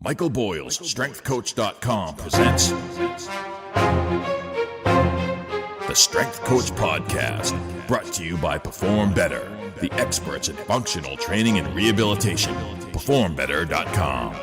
Michael Boyle's StrengthCoach.com presents the Strength Coach Podcast, brought to you by Perform Better, the experts in functional training and rehabilitation. PerformBetter.com.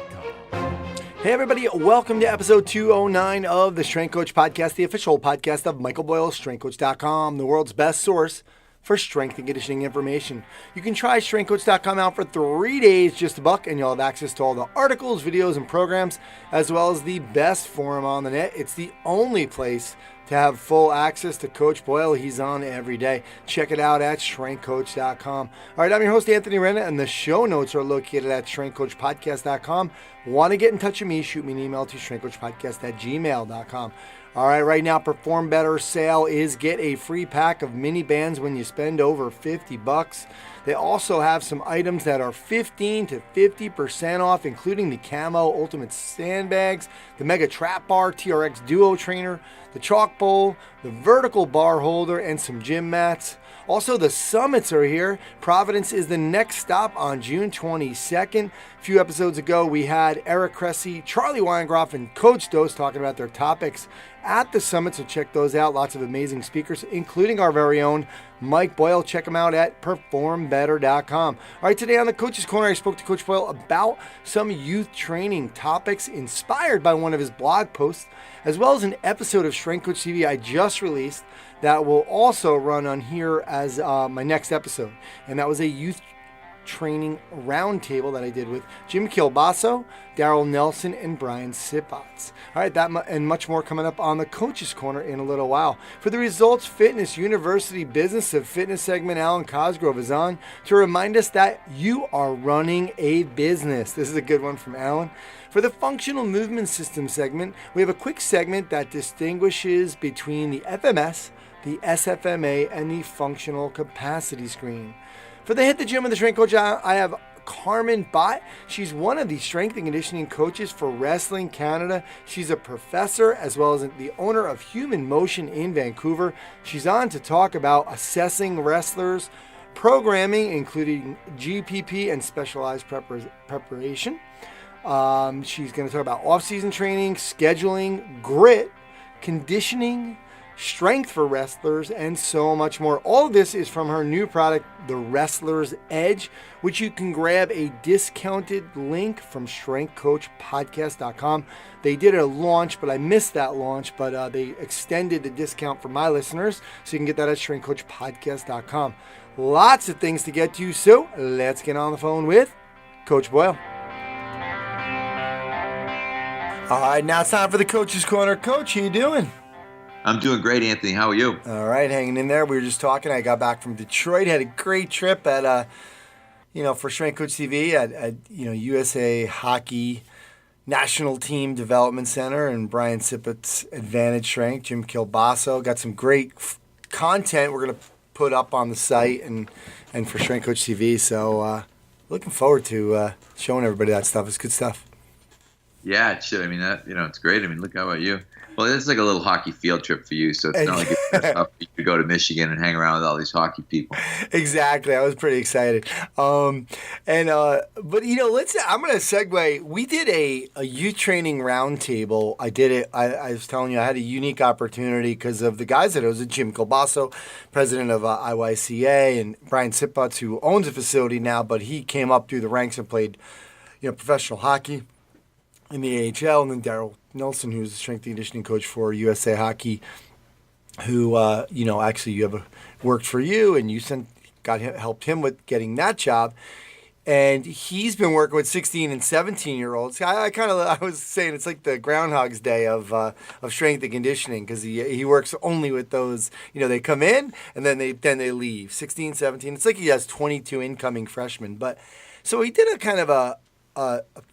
Hey everybody, welcome to episode 209 of the Strength Coach Podcast, the official podcast of Michael Boyle's StrengthCoach.com, the world's best source for strength and conditioning information. You can try StrengthCoach.com out for 3 days, just $1, and you'll have access to all the articles, videos, and programs, as well as the best forum on the net. It's the only place to have full access to Coach Boyle. He's on every day. Check it out at StrengthCoach.com. All right, I'm your host, Anthony Renna, and the show notes are located at StrengthCoachPodcast.com. Want to get in touch with me? Shoot me an email to StrengthCoachPodcast@gmail.com. All right, right now, Perform Better sale is get a free pack of mini bands when you spend over $50. They also have some items that are 15 to 50% off, including the Camo Ultimate Sandbags, the Mega Trap Bar TRX Duo Trainer, the Chalk Bowl, the Vertical Bar Holder, and some gym mats. Also, the summits are here. Providence is the next stop on June 22nd. A few episodes ago, we had Eric Cressy, Charlie Weingroff, and Coach Dose talking about their topics at the summit, so check those out. Lots of amazing speakers, including our very own Mike Boyle. Check him out at PerformBetter.com. All right, today on the Coach's Corner, I spoke to Coach Boyle about some youth training topics inspired by one of his blog posts, as well as an episode of Strength Coach TV I just released that will also run on here as my next episode. And that was a youth training roundtable that I did with Jim Kielbaso, Daryl Nelson, and Brian Sipotts. All right, that and much more coming up on the Coach's Corner in a little while. For the Results Fitness University Business of Fitness segment, Alan Cosgrove is on to remind us that you are running a business. This is a good one from Alan. For the Functional Movement System segment, we have a quick segment that distinguishes between the FMS, the SFMA, and the Functional Capacity Screen. For the Hit the Gym with the Strength Coach, I have Carmen Bott. She's one of the strength and conditioning coaches for Wrestling Canada. She's a professor as well as the owner of Human Motion in Vancouver. She's on to talk about assessing wrestlers, programming, including GPP and specialized preparation. She's going to talk about off-season training, scheduling, grit, conditioning, strength for wrestlers, and so much more. All of this is from her new product, The Wrestler's Edge, which you can grab a discounted link from StrengthCoachPodcast.com. They did a launch, but I missed that launch, but they extended the discount for my listeners, so you can get that at StrengthCoachPodcast.com. Lots of things to get to, so let's get on the phone with Coach Boyle. All right, now it's time for the Coach's Corner. Coach, how you doing? I'm doing great, Anthony. How are you? All right, hanging in there. We were just talking. I got back from Detroit. Had a great trip at, for Strength Coach TV at USA Hockey National Team Development Center and Brian Sipott's Advantage Strength. Jim Kielbaso got some great content we're going to put up on the site and for Strength Coach TV. So looking forward to showing everybody that stuff. It's good stuff. Yeah, it should. I mean, it's great. I mean, look, how about you? Well, it's like a little hockey field trip for you, so it's not like you could go to Michigan and hang around with all these hockey people. Exactly. I was pretty excited. But I'm going to segue. We did a youth training roundtable. I did it. I was telling you, I had a unique opportunity because of the guys that it was. Jim Kielbaso, president of IYCA, and Brian Sipotts, who owns a facility now, but he came up through the ranks and played, professional hockey in the AHL, and then Daryl Nelson, who's the strength and conditioning coach for USA Hockey, who actually you have worked for you, and you helped him with getting that job, and he's been working with 16 and 17-year-olds. I was saying it's like the Groundhog's Day of strength and conditioning, because he works only with those. They come in and then they leave. 16, 17. It's like he has 22 incoming freshmen. But so he did a kind of a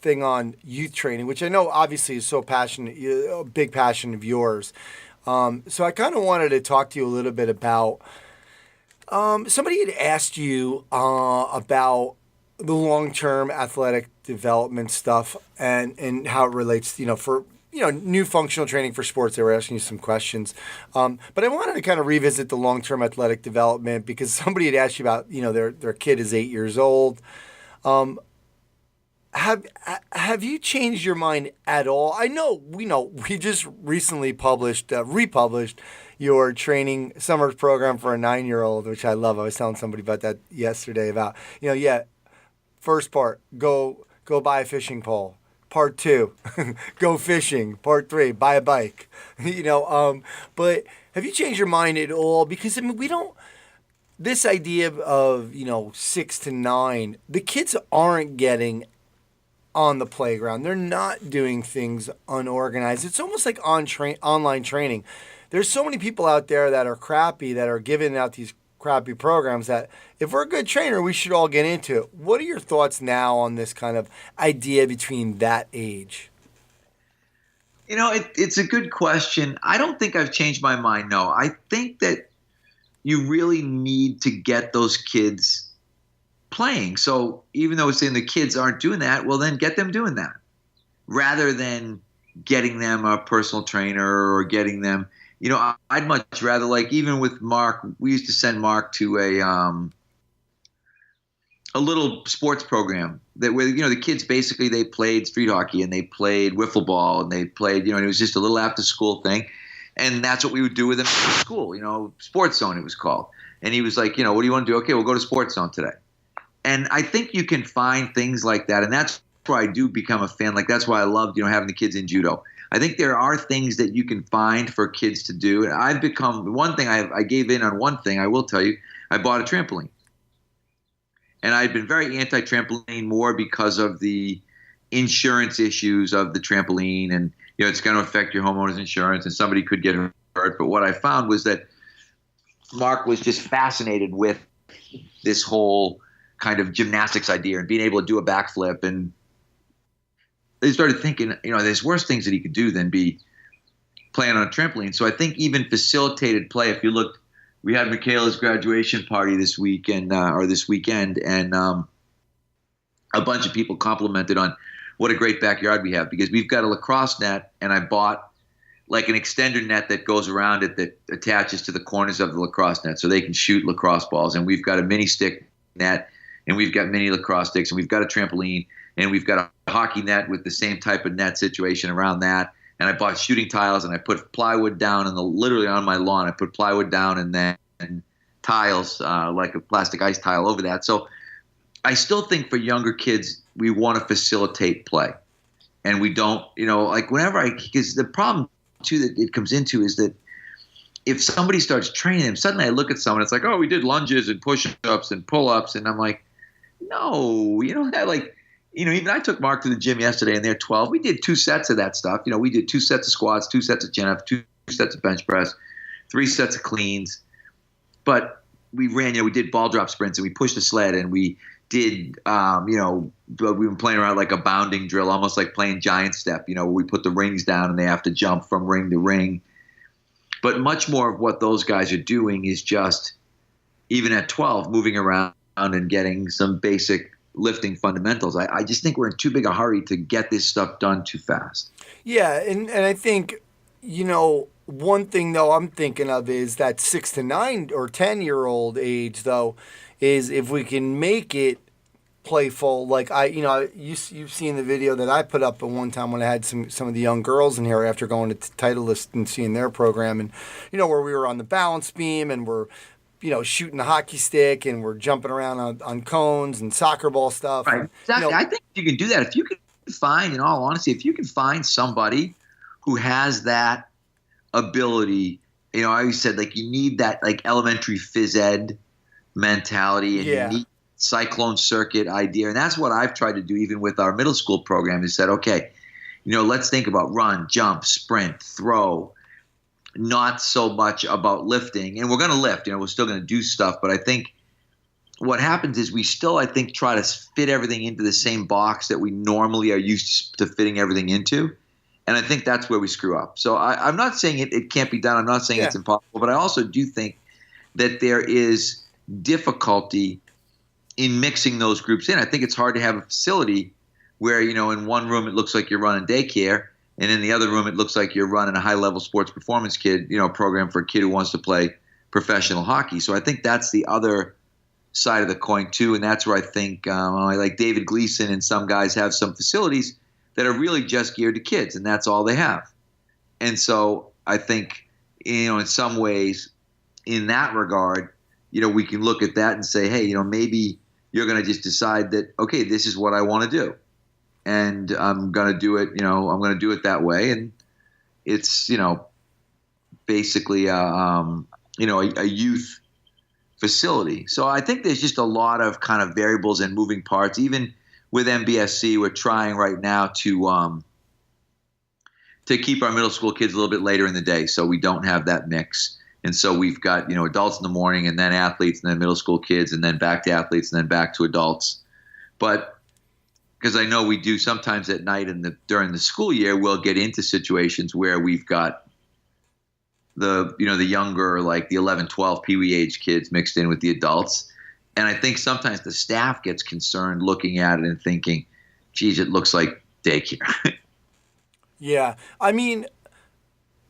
thing on youth training, which I know obviously is so passionate, a big passion of yours. So I kind of wanted to talk to you a little bit about, somebody had asked you about the long-term athletic development stuff and how it relates, for new functional training for sports. They were asking you some questions. But I wanted to kind of revisit the long-term athletic development because somebody had asked you about, their kid is 8 years old. Have you changed your mind at all? We just recently republished your training summer program for a 9-year-old, which I love. I was telling somebody about that yesterday about, first part, go buy a fishing pole. Part 2, go fishing. Part 3, buy a bike. But have you changed your mind at all? Because this idea of 6 to 9, the kids aren't getting on the playground. They're not doing things unorganized. It's almost like online training. There's so many people out there that are crappy, that are giving out these crappy programs, that if we're a good trainer, we should all get into it. What are your thoughts now on this kind of idea between that age? It's a good question. I don't think I've changed my mind, no. I think that you really need to get those kids playing. So even though it's saying the kids aren't doing that, well, then get them doing that rather than getting them a personal trainer or getting them, I'd much rather, like, even with Mark, we used to send Mark to a little sports program where the kids basically, they played street hockey and they played wiffle ball and they played, and it was just a little after school thing. And that's what we would do with them at school, Sports Zone it was called. And he was like, what do you want to do? Okay, we'll go to Sports Zone today. And I think you can find things like that. And that's where I do become a fan. Like, that's why I loved, having the kids in judo. I think there are things that you can find for kids to do. And I've become, one thing I gave in on one thing, I will tell you, I bought a trampoline. And I'd been very anti-trampoline more because of the insurance issues of the trampoline. And, it's going to affect your homeowner's insurance and somebody could get hurt. But what I found was that Mark was just fascinated with this whole kind of gymnastics idea and being able to do a backflip. And they started thinking, there's worse things that he could do than be playing on a trampoline. So I think even facilitated play, if you look, we had Michaela's graduation party this weekend, and a bunch of people complimented on what a great backyard we have, because we've got a lacrosse net, and I bought like an extender net that goes around it that attaches to the corners of the lacrosse net so they can shoot lacrosse balls. And we've got a mini stick net, and we've got mini lacrosse sticks, and we've got a trampoline, and we've got a hockey net with the same type of net situation around that. And I bought shooting tiles, and I put plywood down literally on my lawn. I put plywood down and then tiles, like a plastic ice tile over that. So I still think for younger kids, we want to facilitate play. And we don't, because the problem too that it comes into is that if somebody starts training them, suddenly I look at someone, it's like, oh, we did lunges and push-ups and pull-ups. And I'm like, no, even I took Mark to the gym yesterday and they're 12. We did 2 sets of that stuff. We did 2 sets of squats, 2 sets of chin-ups, 2 sets of bench press, 3 sets of cleans. But we ran, we did ball drop sprints and we pushed a sled and we did, we've been playing around like a bounding drill, almost like playing giant step, where we put the rings down and they have to jump from ring to ring. But much more of what those guys are doing is just, even at 12, moving around and getting some basic lifting fundamentals. I just think we're in too big a hurry to get this stuff done too fast. Yeah, and I think, one thing, though, I'm thinking of is that 6 to 9 or 10-year-old age, though, is if we can make it playful. Like, you've seen the video that I put up at one time when I had some of the young girls in here after going to Titleist and seeing their program, and, where we were on the balance beam and we're, shooting the hockey stick and we're jumping around on cones and soccer ball stuff. Right, and, exactly. I think you can do that. If you can find, in all honesty, if you can find somebody who has that ability, I always said, like, you need that, like, elementary phys ed mentality, and you need cyclone circuit idea. And that's what I've tried to do even with our middle school program, is said, okay, let's think about run, jump, sprint, throw, not so much about lifting. And we're going to lift, we're still going to do stuff. But I think what happens is we still, I think, try to fit everything into the same box that we normally are used to fitting everything into. And I think that's where we screw up. So I'm not saying it can't be done. I'm not saying it's impossible. But I also do think that there is difficulty in mixing those groups in. I think it's hard to have a facility where, in one room it looks like you're running daycare, and in the other room it looks like you're running a high-level sports performance program for a kid who wants to play professional hockey. So I think that's the other side of the coin too, and that's where I think like David Gleason and some guys have some facilities that are really just geared to kids, and that's all they have. And so I think, in some ways, in that regard, we can look at that and say, hey, maybe you're going to just decide that, okay, this is what I want to do, and I'm going to do it. I'm going to do it that way, and it's basically a youth facility. So I think there's just a lot of kind of variables and moving parts. Even with MBSC, we're trying right now to keep our middle school kids a little bit later in the day, so we don't have that mix. And so we've got adults in the morning, and then athletes, and then middle school kids, and then back to athletes, and then back to adults. But because I know we do sometimes at night and during the school year, we'll get into situations where we've got the younger, like the 11, 12 peewee age kids mixed in with the adults. And I think sometimes the staff gets concerned looking at it and thinking, geez, it looks like daycare. Yeah. I mean,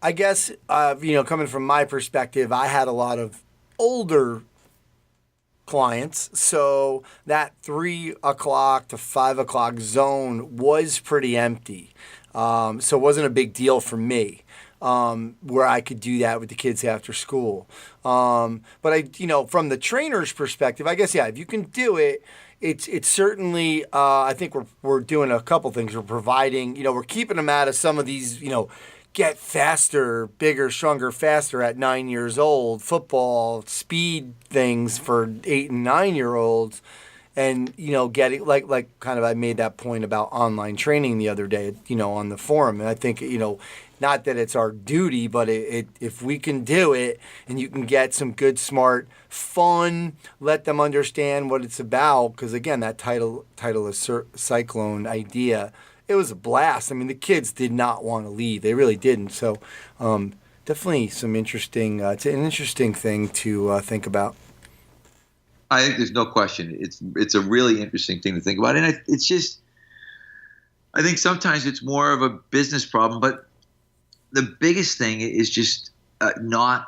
I guess, coming from my perspective, I had a lot of older clients. So that 3 o'clock to 5 o'clock zone was pretty empty. So it wasn't a big deal for me. Where I could do that with the kids after school. But from the trainer's perspective, I guess, if you can do it, it's certainly, I think we're doing a couple things. We're providing, we're keeping them out of some of these, get faster, bigger, stronger, faster at 9 years old, football, speed things for 8 and 9 year olds. And, getting like kind of, I made that point about online training the other day, on the forum. And I think, not that it's our duty, but if we can do it and you can get some good, smart, fun, let them understand what it's about. Because again, that title of Cyclone idea, it was a blast. I mean, the kids did not want to leave. They really didn't. So definitely some interesting, it's an interesting thing to think about. I think there's no question. It's a really interesting thing to think about. And it's just, I think sometimes it's more of a business problem, but the biggest thing is just not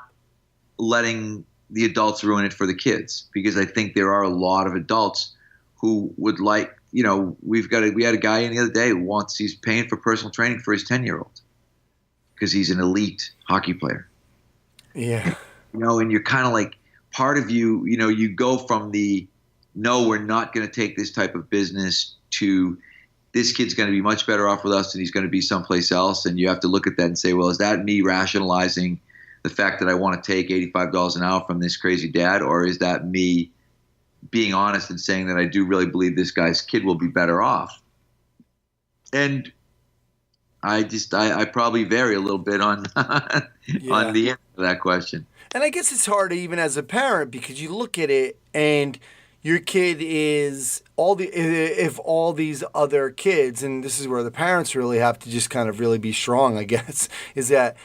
letting the adults ruin it for the kids, because I think there are a lot of adults who would like, we had a guy in the other day who he's paying for personal training for his 10-year-old because he's an elite hockey player. Yeah. And you're kind of like, part of you, you go from the, no, we're not going to take this type of business to, this kid's going to be much better off with us than he's going to be someplace else. And you have to look at that and say, well, is that me rationalizing the fact that I want to take $85 an hour from this crazy dad? Or is that me being honest and saying that I do really believe this guy's kid will be better off? And I probably vary a little bit on on the answer to that question. And I guess it's hard even as a parent, because you look at it and your kid is if all these other kids, and this is where the parents really have to just kind of really be strong, I guess, is that,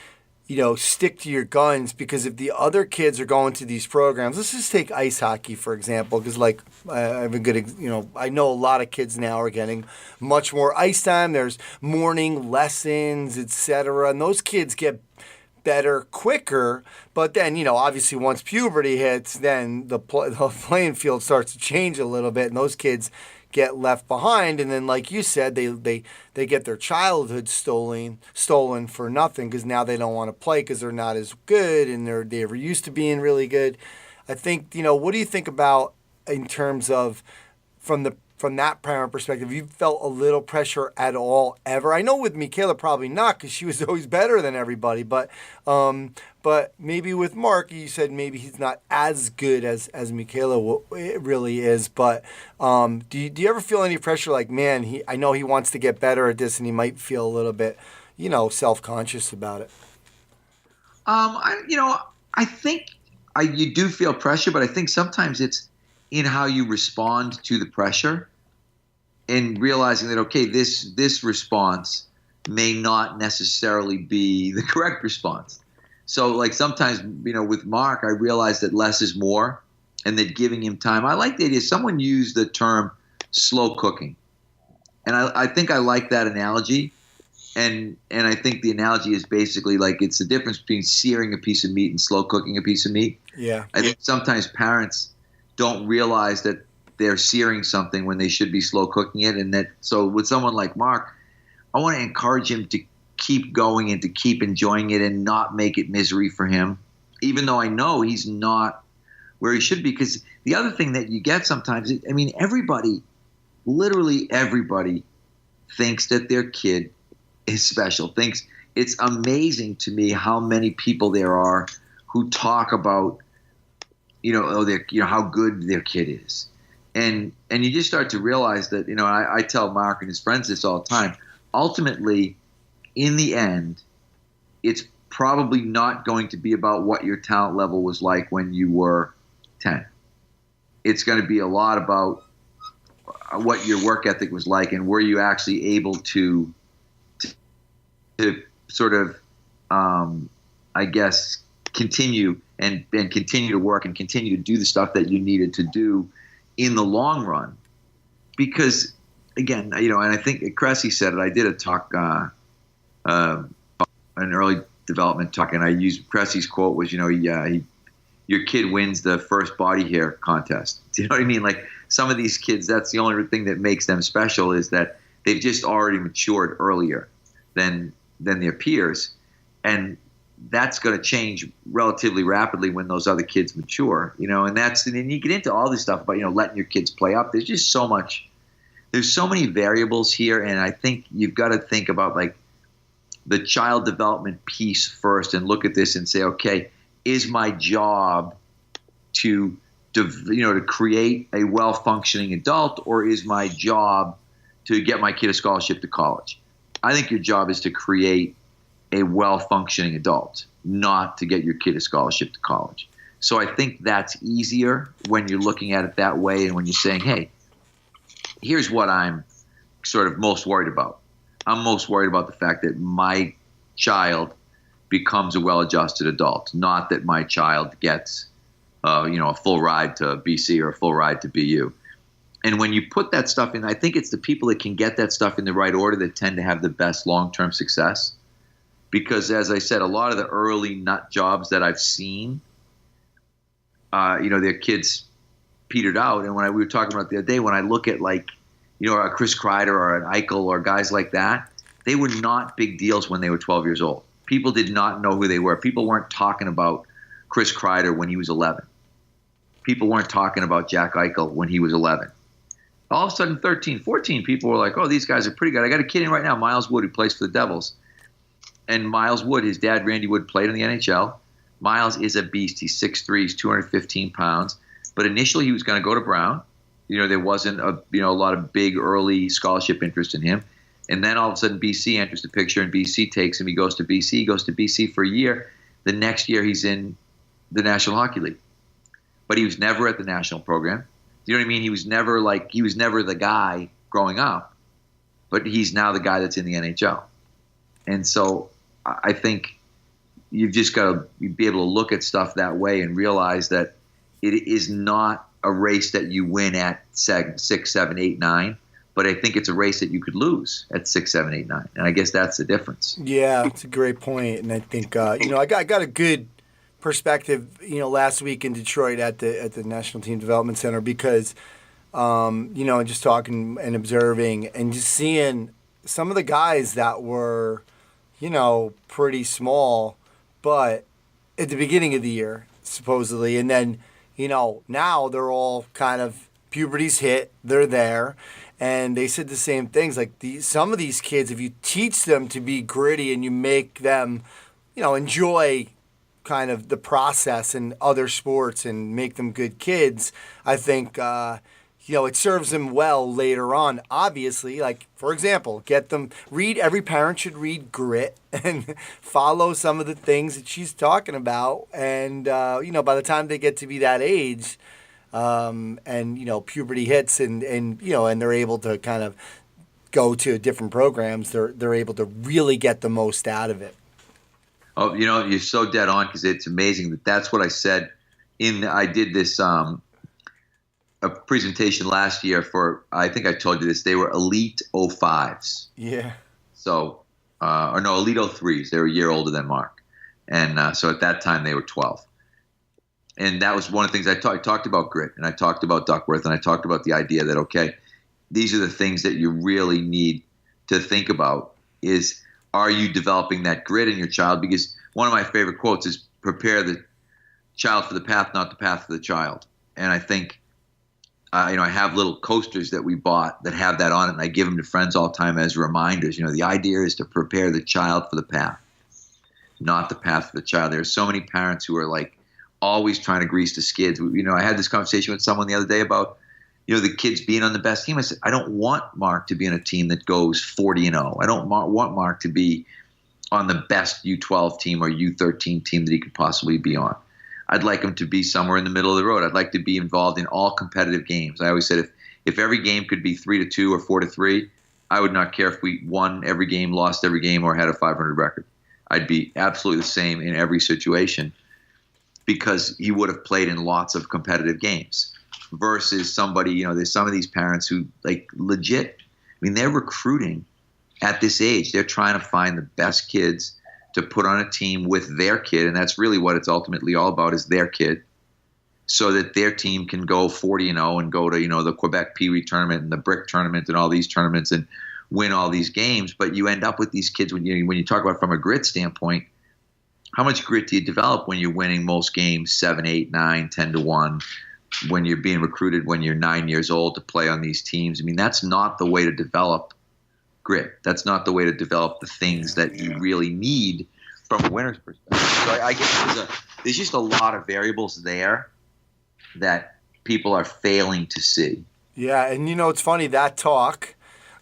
stick to your guns, because if the other kids are going to these programs, let's just take ice hockey, for example, because I have a good, I know a lot of kids now are getting much more ice time. There's morning lessons, etc. And those kids get better quicker, but then obviously once puberty hits, then the playing field starts to change a little bit, and those kids get left behind. And then, like you said, they get their childhood stolen for nothing, because now they don't want to play because they're not as good, and they were used to being really good. I think what do you think about in terms of from that parent perspective? You felt a little pressure at all ever? I know with Michaela probably not, because she was always better than everybody. But maybe with Mark, you said maybe he's not as good as Michaela really is. But do you ever feel any pressure? Like, man, I know he wants to get better at this, and he might feel a little bit, self-conscious about it. I think you do feel pressure, but I think sometimes it's in how you respond to the pressure, and realizing that, okay, this response may not necessarily be the correct response. So like sometimes, with Mark, I realized that less is more, and that giving him time. I like the idea. Someone used the term slow cooking, and I think I like that analogy. And I think the analogy is basically like it's the difference between searing a piece of meat and slow cooking a piece of meat. Yeah. I think sometimes parents don't realize that they're searing something when they should be slow cooking it. So with someone like Mark, I want to encourage him to keep going and to keep enjoying it and not make it misery for him, even though I know he's not where he should be. Because the other thing that you get sometimes, everybody, literally everybody, thinks that their kid is special. It's amazing to me how many people there are who talk about, how good their kid is. And you just start to realize that, I tell Mark and his friends this all the time. Ultimately, in the end, it's probably not going to be about what your talent level was like when you were 10. It's going to be a lot about what your work ethic was like, and were you actually able to sort of, continue and continue to work and continue to do the stuff that you needed to do in the long run. Because, again, and I think Cressy said it. I did a talk, an early development talk, and I used Cressy's quote was, your kid wins the first body hair contest. Do you know what I mean? Like, some of these kids, that's the only thing that makes them special, is that they've just already matured earlier than their peers. And that's going to change relatively rapidly when those other kids mature, and then you get into all this stuff about, letting your kids play up. There's just there's so many variables here. And I think you've got to think about like the child development piece first and look at this and say, okay, is my job to create a well-functioning adult, or is my job to get my kid a scholarship to college? I think your job is to create a well-functioning adult, not to get your kid a scholarship to college. So I think that's easier when you're looking at it that way, and when you're saying, hey, here's what I'm sort of most worried about. I'm most worried about the fact that my child becomes a well-adjusted adult, not that my child gets a full ride to BC or a full ride to BU. And when you put that stuff in, I think it's the people that can get that stuff in the right order that tend to have the best long-term success. Because, as I said, a lot of the early nut jobs that I've seen, their kids petered out. And when we were talking about the other day, when I look at a Chris Kreider or an Eichel or guys like that, they were not big deals when they were 12 years old. People did not know who they were. People weren't talking about Chris Kreider when he was 11. People weren't talking about Jack Eichel when he was 11. All of a sudden, 13, 14, people were like, oh, these guys are pretty good. I got a kid in right now, Miles Wood, who plays for the Devils. And Miles Wood, his dad, Randy Wood, played in the NHL. Miles is a beast. He's 6'3", he's 215 pounds. But initially he was going to go to Brown. There wasn't a lot of big early scholarship interest in him. And then all of a sudden BC enters the picture, and BC takes him. He goes to BC. He goes to BC for a year. The next year he's in the National Hockey League. But he was never at the national program. You know what I mean? He was never the guy growing up. But he's now the guy that's in the NHL. And so I think you've just got to be able to look at stuff that way and realize that it is not a race that you win at 6, 7, 8, 9, but I think it's a race that you could lose at 6, 7, 8, 9. And I guess that's the difference. Yeah, it's a great point. And I think, I got a good perspective, last week in Detroit at the National Team Development Center because, just talking and observing and just seeing some of the guys that were, pretty small, but at the beginning of the year, supposedly. And then, now they're all kind of puberty's hit. They're there. And they said the same things. Like some of these kids, if you teach them to be gritty and you make them, enjoy kind of the process in other sports and make them good kids, I think, it serves them well later on. Obviously, like, for example, every parent should read Grit and follow some of the things that she's talking about. And, by the time they get to be that age, and puberty hits and they're able to kind of go to different programs, they're able to really get the most out of it. Oh, you're so dead on, because it's amazing that's what I said. I did this a presentation last year for, I think I told you this, they were Elite 05s. Yeah. So, Elite 03s. They were a year older than Mark. And so at that time they were 12. And that was one of the things I talked about grit, and I talked about Duckworth, and I talked about the idea that, okay, these are the things that you really need to think about is, are you developing that grit in your child? Because one of my favorite quotes is, prepare the child for the path, not the path for the child. And I think, I have little coasters that we bought that have that on it, and I give them to friends all the time as reminders. The idea is to prepare the child for the path, not the path for the child. There are so many parents who are like always trying to grease the skids. I had this conversation with someone the other day about, the kids being on the best team. I said, I don't want Mark to be on a team that goes 40-0. I don't want Mark to be on the best U12 team or U13 team that he could possibly be on. I'd like him to be somewhere in the middle of the road. I'd like to be involved in all competitive games. I always said if every game could be 3-2 or 4-3, I would not care if we won every game, lost every game, or had a 500 record. I'd be absolutely the same in every situation, because he would have played in lots of competitive games versus somebody, there's some of these parents who like legit, they're recruiting at this age. They're trying to find the best kids to put on a team with their kid. And that's really what it's ultimately all about, is their kid, so that their team can go 40-0 and go to, the Quebec Pee Wee tournament and the Brick tournament and all these tournaments and win all these games. But you end up with these kids, when you talk about from a grit standpoint, how much grit do you develop when you're winning most games 7-8, 9, 10-1, when you're being recruited when you're 9 years old to play on these teams? That's not the way to develop grit. That's not the way to develop the things that you really need from a winner's perspective. So I guess there's just a lot of variables there that people are failing to see. Yeah, and it's funny, that talk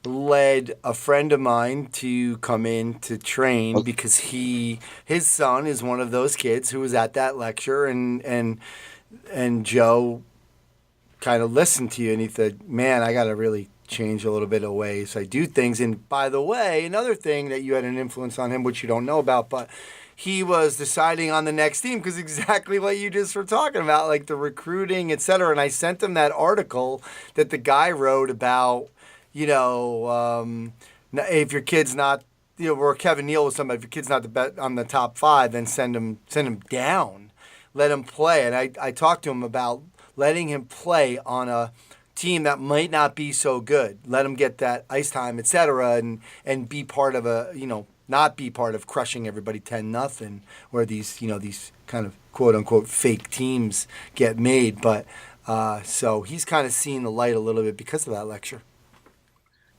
led a friend of mine to come in to train because his son is one of those kids who was at that lecture, and Joe kind of listened to you, and he said, man, I got to really change a little bit of ways I do things. And by the way, another thing that you had an influence on him, which you don't know about, but he was deciding on the next team because exactly what you just were talking about, like the recruiting, et cetera. And I sent him that article that the guy wrote about, if your kid's not, where Kevin Neal was somebody, if your kid's not on the top 5, then send him down, let him play. And I talked to him about letting him play on a team that might not be so good. Let him get that ice time, et cetera, and be part of not be part of crushing everybody 10-0, where these kind of quote unquote fake teams get made. But so he's kind of seen the light a little bit because of that lecture.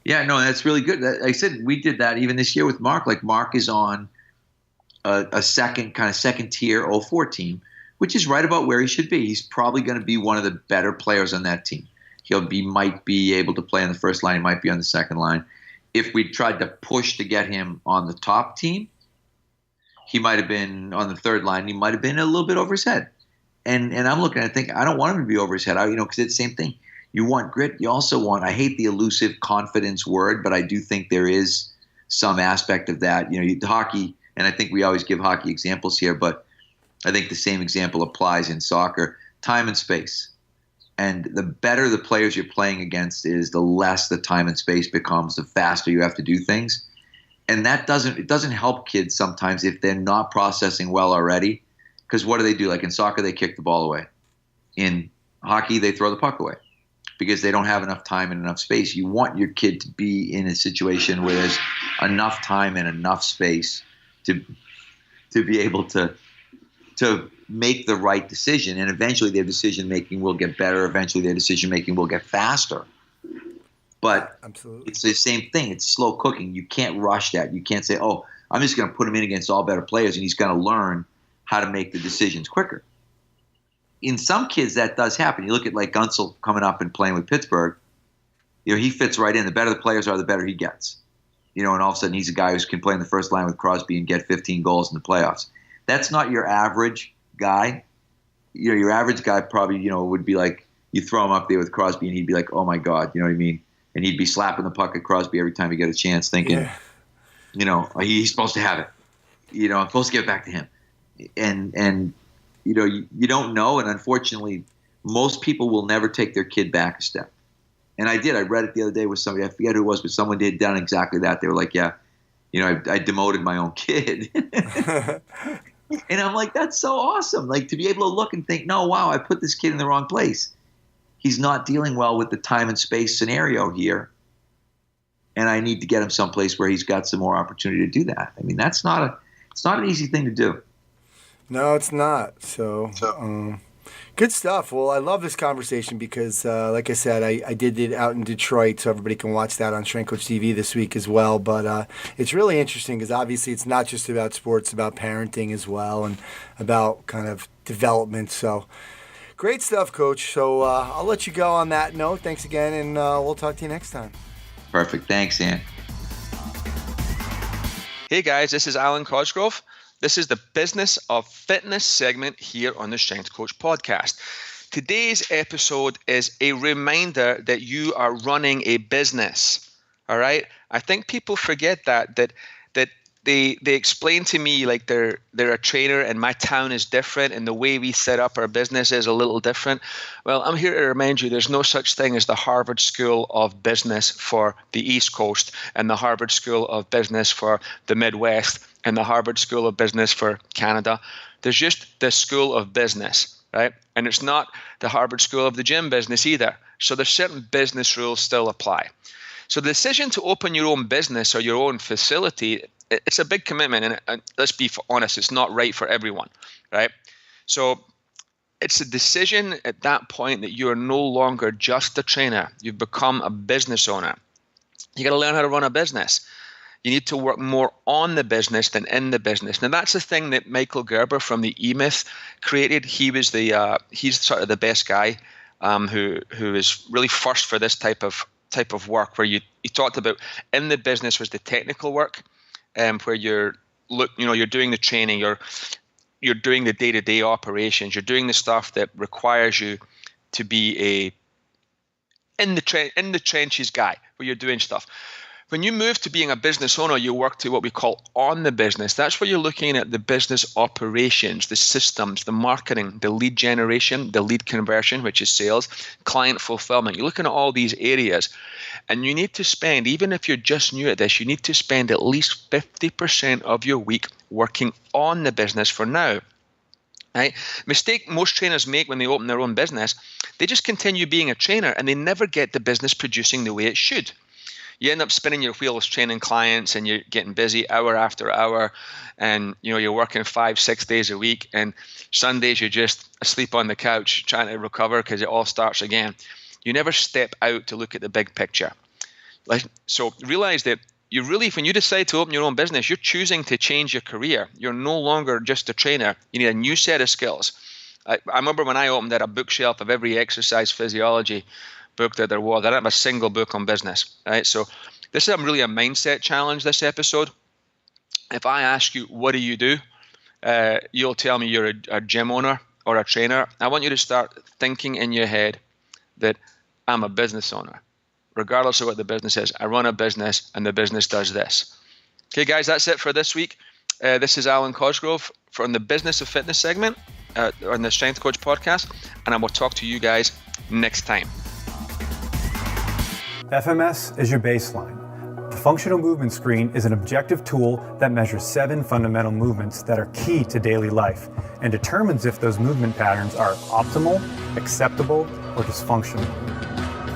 Yeah, no, that's really good. Like I said, we did that even this year with Mark. Like Mark is on a second tier 04 team, which is right about where he should be. He's probably going to be one of the better players on that team. Might be able to play on the first line. He might be on the second line. If we tried to push to get him on the top team, he might have been on the third line. He might have been a little bit over his head. And I'm looking at it thinking, I don't want him to be over his head. Because it's the same thing. You want grit. You also want, I hate the elusive confidence word, but I do think there is some aspect of that. Hockey, and I think we always give hockey examples here, but I think the same example applies in soccer. Time and space. And the better the players you're playing against is, the less the time and space becomes, the faster you have to do things. And it doesn't help kids sometimes if they're not processing well already. Because what do? Like in soccer, they kick the ball away. In hockey, they throw the puck away because they don't have enough time and enough space. You want your kid to be in a situation where there's enough time and enough space to be able to make the right decision, and eventually their decision making will get better. Eventually their decision making will get faster. But absolutely, it's the same thing. It's slow cooking. You can't rush that. You can't say, "Oh, I'm just going to put him in against all better players, and he's going to learn how to make the decisions quicker." In some kids, that does happen. You look at like Gunsel coming up and playing with Pittsburgh. He fits right in. The better the players are, the better he gets. And all of a sudden he's a guy who can play in the first line with Crosby and get 15 goals in the playoffs. That's not your average guy. Your average guy probably, would be like, you throw him up there with Crosby and he'd be like, oh my God, you know what I mean? And he'd be slapping the puck at Crosby every time he got a chance, thinking, he's supposed to have it. I'm supposed to give it back to him. And you don't know. And unfortunately, most people will never take their kid back a step. And I did. I read it the other day with somebody. I forget who it was, but someone did done exactly that. They were like, yeah, I demoted my own kid. And I'm like, that's so awesome. Like to be able to look and think, no, wow, I put this kid in the wrong place. He's not dealing well with the time and space scenario here. And I need to get him someplace where he's got some more opportunity to do that. I mean, it's not an easy thing to do. No, it's not. So good stuff. Well, I love this conversation because, like I said, I did it out in Detroit, so everybody can watch that on Strength Coach TV this week as well. But it's really interesting because obviously it's not just about sports, it's about parenting as well and about kind of development. So great stuff, Coach. So I'll let you go on that note. Thanks again, and we'll talk to you next time. Perfect. Thanks, Ann. Hey guys, this is Alan Cosgrove. This is the Business of Fitness segment here on the Strength Coach podcast. Today's episode is a reminder that you are running a business. All right? I think people forget that they explain to me like they're a trainer and my town is different and the way we set up our business is a little different. Well, I'm here to remind you there's no such thing as the Harvard School of Business for the East Coast and the Harvard School of Business for the Midwest and the Harvard School of Business for Canada. There's just the School of Business, right? And it's not the Harvard School of the Gym Business either. So there's certain business rules still apply. So the decision to open your own business or your own facility, it's a big commitment, and let's be honest, it's not right for everyone, right? So it's a decision at that point that you are no longer just a trainer. You've become a business owner. You got to learn how to run a business. You need to work more on the business than in the business. Now that's the thing that Michael Gerber from the E-Myth created. He was he's sort of the best guy who is really first for this type of work where he talked about in the business was the technical work. Where you're doing the training, you're doing the day-to-day operations, you're doing the stuff that requires you to be in the trenches guy, where you're doing stuff. When you move to being a business owner, you work to what we call on the business. That's where you're looking at the business operations, the systems, the marketing, the lead generation, the lead conversion, which is sales, client fulfillment. You're looking at all these areas. And you need to spend, even if you're just new at this, you need to spend at least 50% of your week working on the business for now. Right? Mistake most trainers make when they open their own business, they just continue being a trainer and they never get the business producing the way it should. You end up spinning your wheels training clients and you're getting busy hour after hour and you're working 5-6 days a week and Sundays you're just asleep on the couch trying to recover because it all starts again. You never step out to look at the big picture. So realize that when you decide to open your own business, you're choosing to change your career. You're no longer just a trainer. You need a new set of skills. I remember when I opened at a bookshelf of every exercise physiology book that there was. I don't have a single book on business, right? So this is really a mindset challenge, this episode. If I ask you, what do you do? You'll tell me you're a gym owner or a trainer. I want you to start thinking in your head that I'm a business owner. Regardless of what the business is, I run a business and the business does this. Okay, guys, that's it for this week. This is Alan Cosgrove from the Business of Fitness segment on the Strength Coach podcast, and I will talk to you guys next time. FMS is your baseline. The functional movement screen is an objective tool that measures 7 fundamental movements that are key to daily life and determines if those movement patterns are optimal, acceptable, or dysfunctional.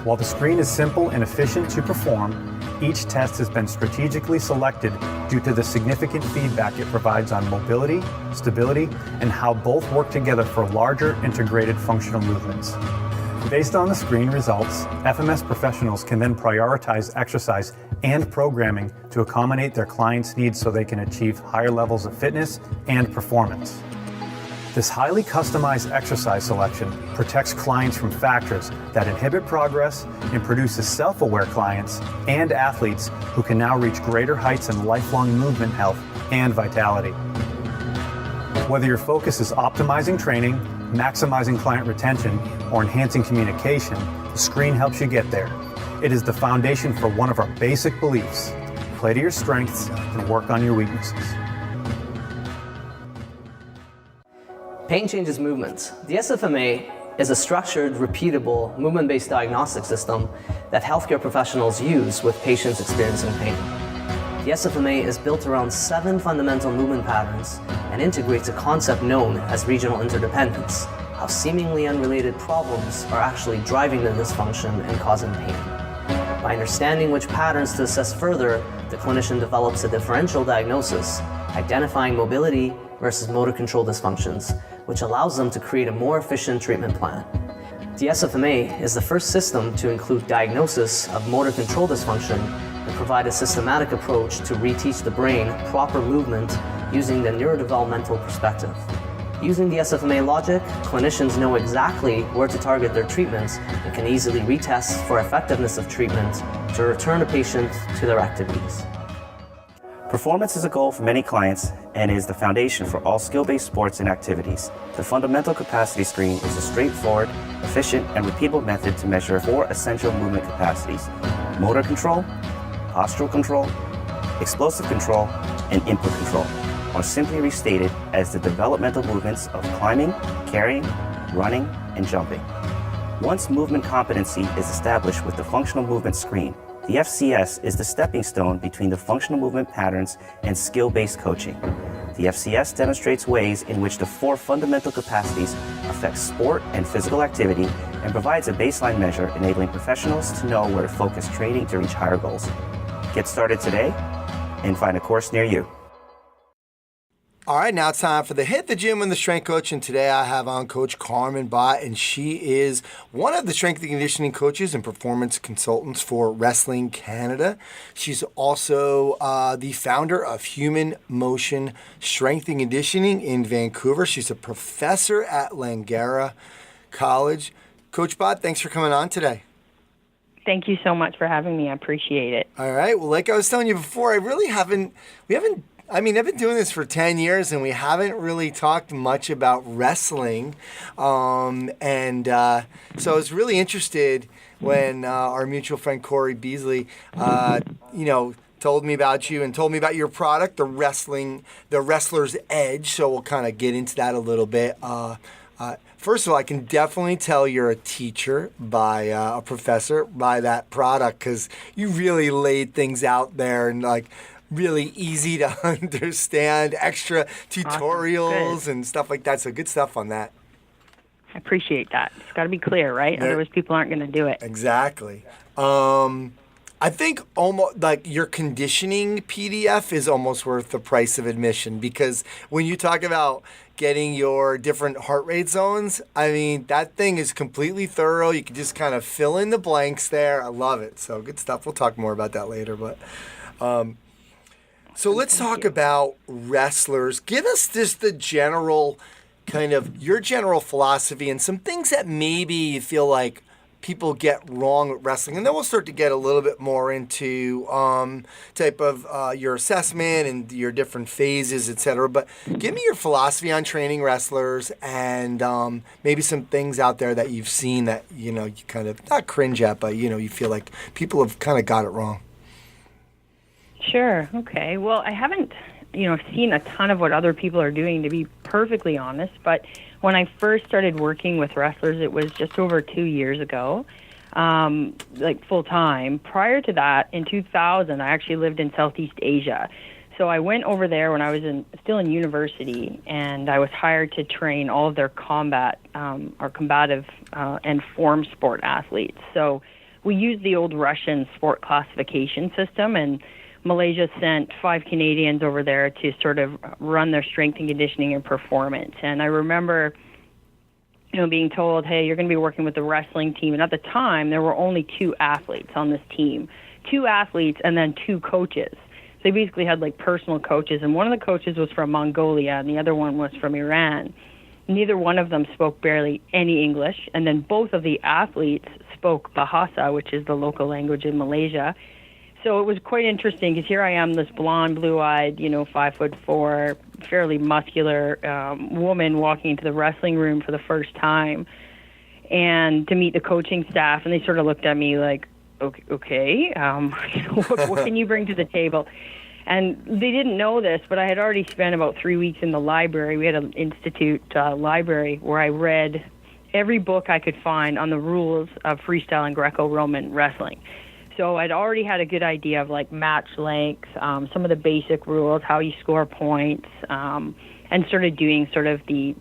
While the screen is simple and efficient to perform, each test has been strategically selected due to the significant feedback it provides on mobility, stability, and how both work together for larger integrated functional movements. Based on the screen results, FMS professionals can then prioritize exercise and programming to accommodate their clients' needs so they can achieve higher levels of fitness and performance. This highly customized exercise selection protects clients from factors that inhibit progress and produces self-aware clients and athletes who can now reach greater heights in lifelong movement health and vitality. Whether your focus is optimizing training, maximizing client retention, or enhancing communication, the screen helps you get there. It is the foundation for one of our basic beliefs: play to your strengths and work on your weaknesses. Pain changes movements. The SFMA is a structured, repeatable, movement-based diagnostic system that healthcare professionals use with patients experiencing pain. The SFMA is built around 7 fundamental movement patterns and integrates a concept known as regional interdependence, how seemingly unrelated problems are actually driving the dysfunction and causing pain. By understanding which patterns to assess further, the clinician develops a differential diagnosis, identifying mobility versus motor control dysfunctions, which allows them to create a more efficient treatment plan. The SFMA is the first system to include diagnosis of motor control dysfunction and provide a systematic approach to reteach the brain proper movement using the neurodevelopmental perspective. Using the SFMA logic, clinicians know exactly where to target their treatments and can easily retest for effectiveness of treatment to return a patient to their activities. Performance is a goal for many clients and is the foundation for all skill-based sports and activities. The fundamental capacity screen is a straightforward, efficient, and repeatable method to measure 4 essential movement capacities: motor control, postural control, explosive control, and input control, or simply restated as the developmental movements of climbing, carrying, running, and jumping. Once movement competency is established with the functional movement screen, the FCS is the stepping stone between the functional movement patterns and skill-based coaching. The FCS demonstrates ways in which the 4 fundamental capacities affect sport and physical activity and provides a baseline measure enabling professionals to know where to focus training to reach higher goals. Get started today and find a course near you. All right, now it's time for the Hit the Gym and the Strength Coach, and today I have on Coach Carmen Bott, and she is one of the strength and conditioning coaches and performance consultants for Wrestling Canada. She's also the founder of Human Motion Strength and Conditioning in Vancouver. She's a professor at Langara College. Coach Bott, thanks for coming on today. Thank you so much for having me. I appreciate it. All right, well, like I was telling you before, I've been doing this for 10 years and we haven't really talked much about wrestling. So I was really interested when our mutual friend Corey Beasley, told me about you and told me about your product, the Wrestler's Edge. So we'll kind of get into that a little bit. First of all, I can definitely tell you're a teacher by a professor by that product, because you really laid things out there and really easy to understand, extra tutorials awesome. And stuff like that. So good stuff on that. I appreciate that. It's got to be clear, right? Otherwise people aren't going to do it. Exactly. I think almost like your conditioning PDF is almost worth the price of admission, because when you talk about getting your different heart rate zones, I mean, that thing is completely thorough. You can just kind of fill in the blanks there. I love it. So good stuff. We'll talk more about that later, but so let's talk about wrestlers. Give us just the general kind of your general philosophy and some things that maybe you feel like people get wrong with wrestling. And then we'll start to get a little bit more into type of your assessment and your different phases, etc. But give me your philosophy on training wrestlers and maybe some things out there that you've seen that, you kind of not cringe at, but, you feel like people have kind of got it wrong. Sure. Okay. Well, I haven't, seen a ton of what other people are doing, to be perfectly honest. But when I first started working with wrestlers, it was just over 2 years ago, full time. Prior to that, in 2000, I actually lived in Southeast Asia. So I went over there when I was still in university, and I was hired to train all of their combative and form sport athletes. So we used the old Russian sport classification system, and Malaysia sent 5 Canadians over there to sort of run their strength and conditioning and performance. And I remember, being told, hey, you're going to be working with the wrestling team. And at the time, there were only 2 athletes on this team, 2 athletes and then 2 coaches. So they basically had personal coaches. And one of the coaches was from Mongolia and the other one was from Iran. Neither one of them spoke barely any English. And then both of the athletes spoke Bahasa, which is the local language in Malaysia. So it was quite interesting, because here I am, this blonde, blue-eyed, 5'4", fairly muscular woman walking into the wrestling room for the first time, and to meet the coaching staff, and they sort of looked at me like, okay, what can you bring to the table? And they didn't know this, but I had already spent about 3 weeks in the library. We had an institute library where I read every book I could find on the rules of freestyle and Greco-Roman wrestling. So I'd already had a good idea of like match length, some of the basic rules, how you score points, and started doing sort of the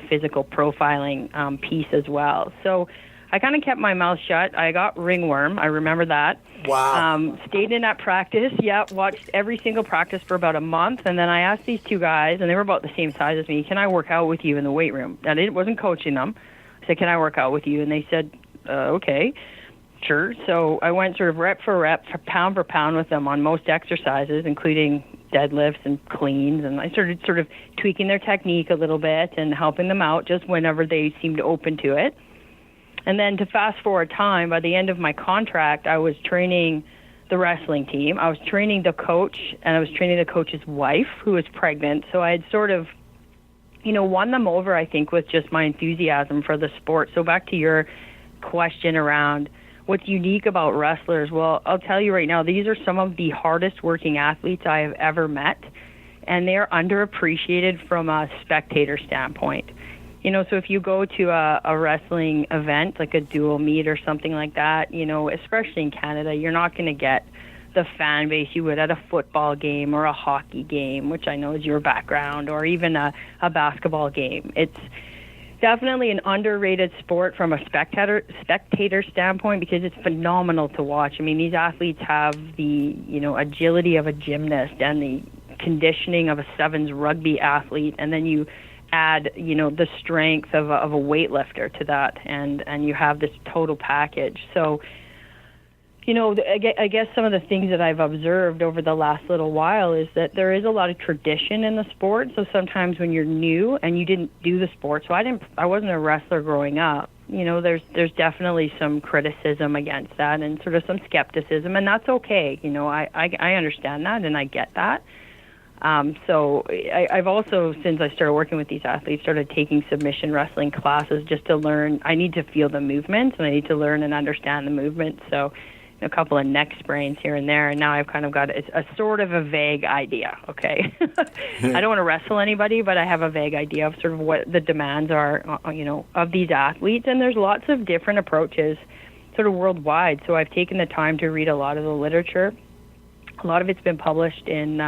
physical profiling piece as well. So I kind of kept my mouth shut. I got ringworm. I remember that. Wow. Stayed in at practice. Yeah, watched every single practice for about a month. And then I asked these two guys, and they were about the same size as me, can I work out with you in the weight room? And I wasn't coaching them. I said, can I work out with you? And they said, okay, sure. So I went sort of rep for pound with them on most exercises, including deadlifts and cleans. And I started sort of tweaking their technique a little bit and helping them out just whenever they seemed open to it. And then to fast forward time, by the end of my contract, I was training the wrestling team. I was training the coach, and I was training the coach's wife, who was pregnant. So I had sort of, won them over, I think, with just my enthusiasm for the sport. So back to your question around what's unique about wrestlers. Well, I'll tell you right now, these are some of the hardest working athletes I have ever met, and they're underappreciated from a spectator standpoint. So if you go to a wrestling event, like a dual meet or something like that, especially in Canada, you're not going to get the fan base you would at a football game or a hockey game, which I know is your background, or even a basketball game. It's definitely an underrated sport from a spectator standpoint because it's phenomenal to watch. I mean, these athletes have the, agility of a gymnast and the conditioning of a sevens rugby athlete, and then you add, the strength of a weightlifter to that, and you have this total package. So, I guess some of the things that I've observed over the last little while is that there is a lot of tradition in the sport. So sometimes when you're new and you didn't do the sport, so I wasn't a wrestler growing up, there's definitely some criticism against that and sort of some skepticism, and that's okay. I understand that and I get that. So I've also, since I started working with these athletes, started taking submission wrestling classes just to learn. I need to feel the movements, and I need to learn and understand the movements. So a couple of neck sprains here and there, and now I've kind of got a sort of a vague idea, okay? I don't want to wrestle anybody, but I have a vague idea of sort of what the demands are, of these athletes. And there's lots of different approaches sort of worldwide. So I've taken the time to read a lot of the literature. A lot of it's been published in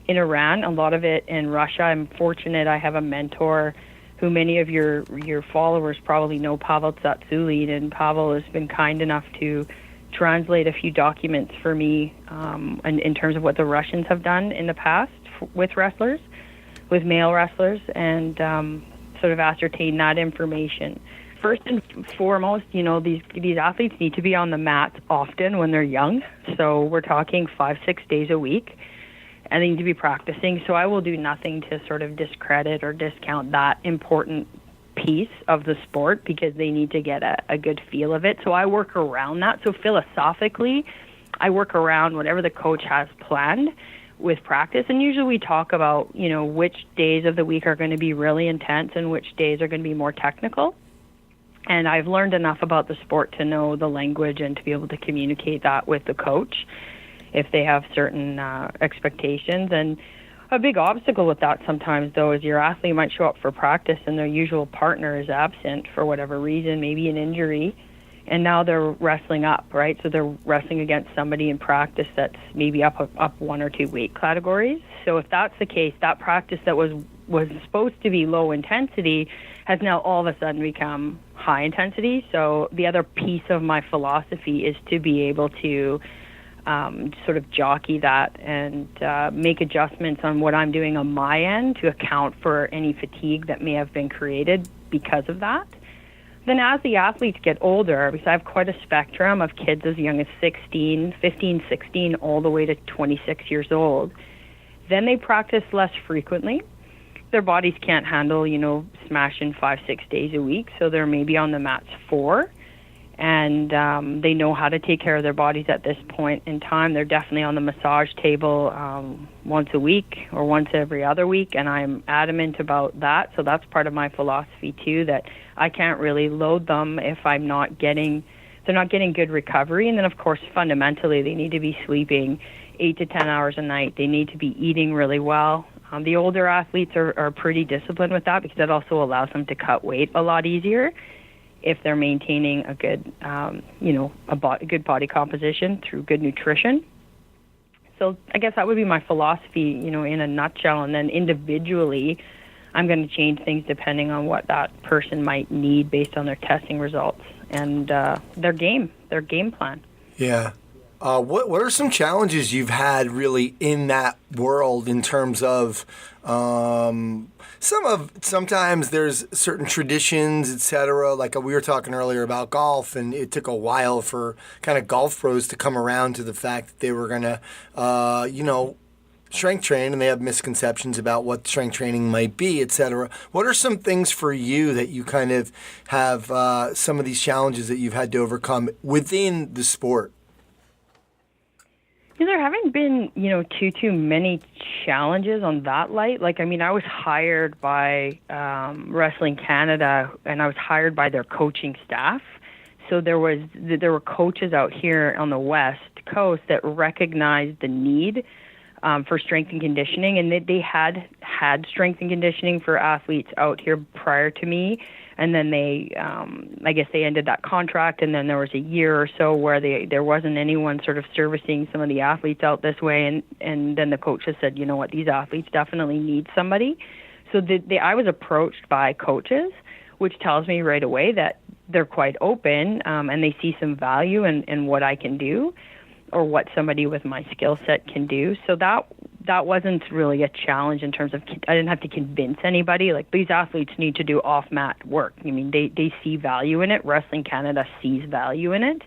Iran, a lot of it in Russia. I'm fortunate I have a mentor who many of your followers probably know, Pavel Tsatsouline, and Pavel has been kind enough to translate a few documents for me in terms of what the Russians have done in the past with wrestlers, with male wrestlers, and sort of ascertain that information. First and foremost, these athletes need to be on the mat often when they're young. So we're talking 5-6 days a week. And they need to be practicing. So I will do nothing to sort of discredit or discount that important piece of the sport because they need to get a good feel of it. So I work around that. So philosophically, I work around whatever the coach has planned with practice. And usually we talk about, which days of the week are going to be really intense and which days are going to be more technical. And I've learned enough about the sport to know the language and to be able to communicate that with the coach if they have certain expectations. And a big obstacle with that sometimes, though, is your athlete might show up for practice and their usual partner is absent for whatever reason, maybe an injury, and now they're wrestling up, right? So they're wrestling against somebody in practice that's maybe up 1 or 2 weight categories. So if that's the case, that practice that was supposed to be low intensity has now all of a sudden become high intensity. So the other piece of my philosophy is to be able to sort of jockey that and make adjustments on what I'm doing on my end to account for any fatigue that may have been created because of that. Then as the athletes get older, because I have quite a spectrum of kids as young as 15, 16, all the way to 26 years old, then they practice less frequently. Their bodies can't handle, smashing 5-6 days a week, so they're maybe on the mats 4. And they know how to take care of their bodies at this point in time. They're definitely on the massage table once a week or once every other week, and I'm adamant about that. So that's part of my philosophy too, that I can't really load them if they're not getting good recovery. And then of course, fundamentally, they need to be sleeping 8 to 10 hours a night. They need to be eating really well. The older athletes are pretty disciplined with that because that also allows them to cut weight a lot easier. if they're maintaining a good, a good body composition through good nutrition. So I guess that would be my philosophy, in a nutshell. And then individually, I'm going to change things depending on what that person might need based on their testing results and their game plan. Yeah. What are some challenges you've had really in that world in terms of sometimes there's certain traditions, etc. Like we were talking earlier about golf, and it took a while for kind of golf pros to come around to the fact that they were going to, strength train, and they have misconceptions about what strength training might be, etc. What are some things for you that you kind of have some of these challenges that you've had to overcome within the sport? There haven't been, too many challenges on that light. I was hired by Wrestling Canada, and I was hired by their coaching staff. So there were coaches out here on the West Coast that recognized the need for strength and conditioning, and they had strength and conditioning for athletes out here prior to me. And then they ended that contract, and then there was a year or so where there wasn't anyone sort of servicing some of the athletes out this way, and then the coaches said, you know what, these athletes definitely need somebody. So I was approached by coaches, which tells me right away that they're quite open, and they see some value in what I can do or what somebody with my skill set can do. So that wasn't really a challenge in terms of, I didn't have to convince anybody. Like, these athletes need to do off-mat work. I mean, they see value in it. Wrestling Canada sees value in it.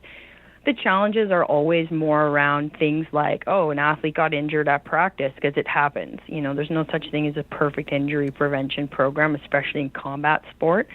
The challenges are always more around things like, an athlete got injured at practice, because it happens. There's no such thing as a perfect injury prevention program, especially in combat sport.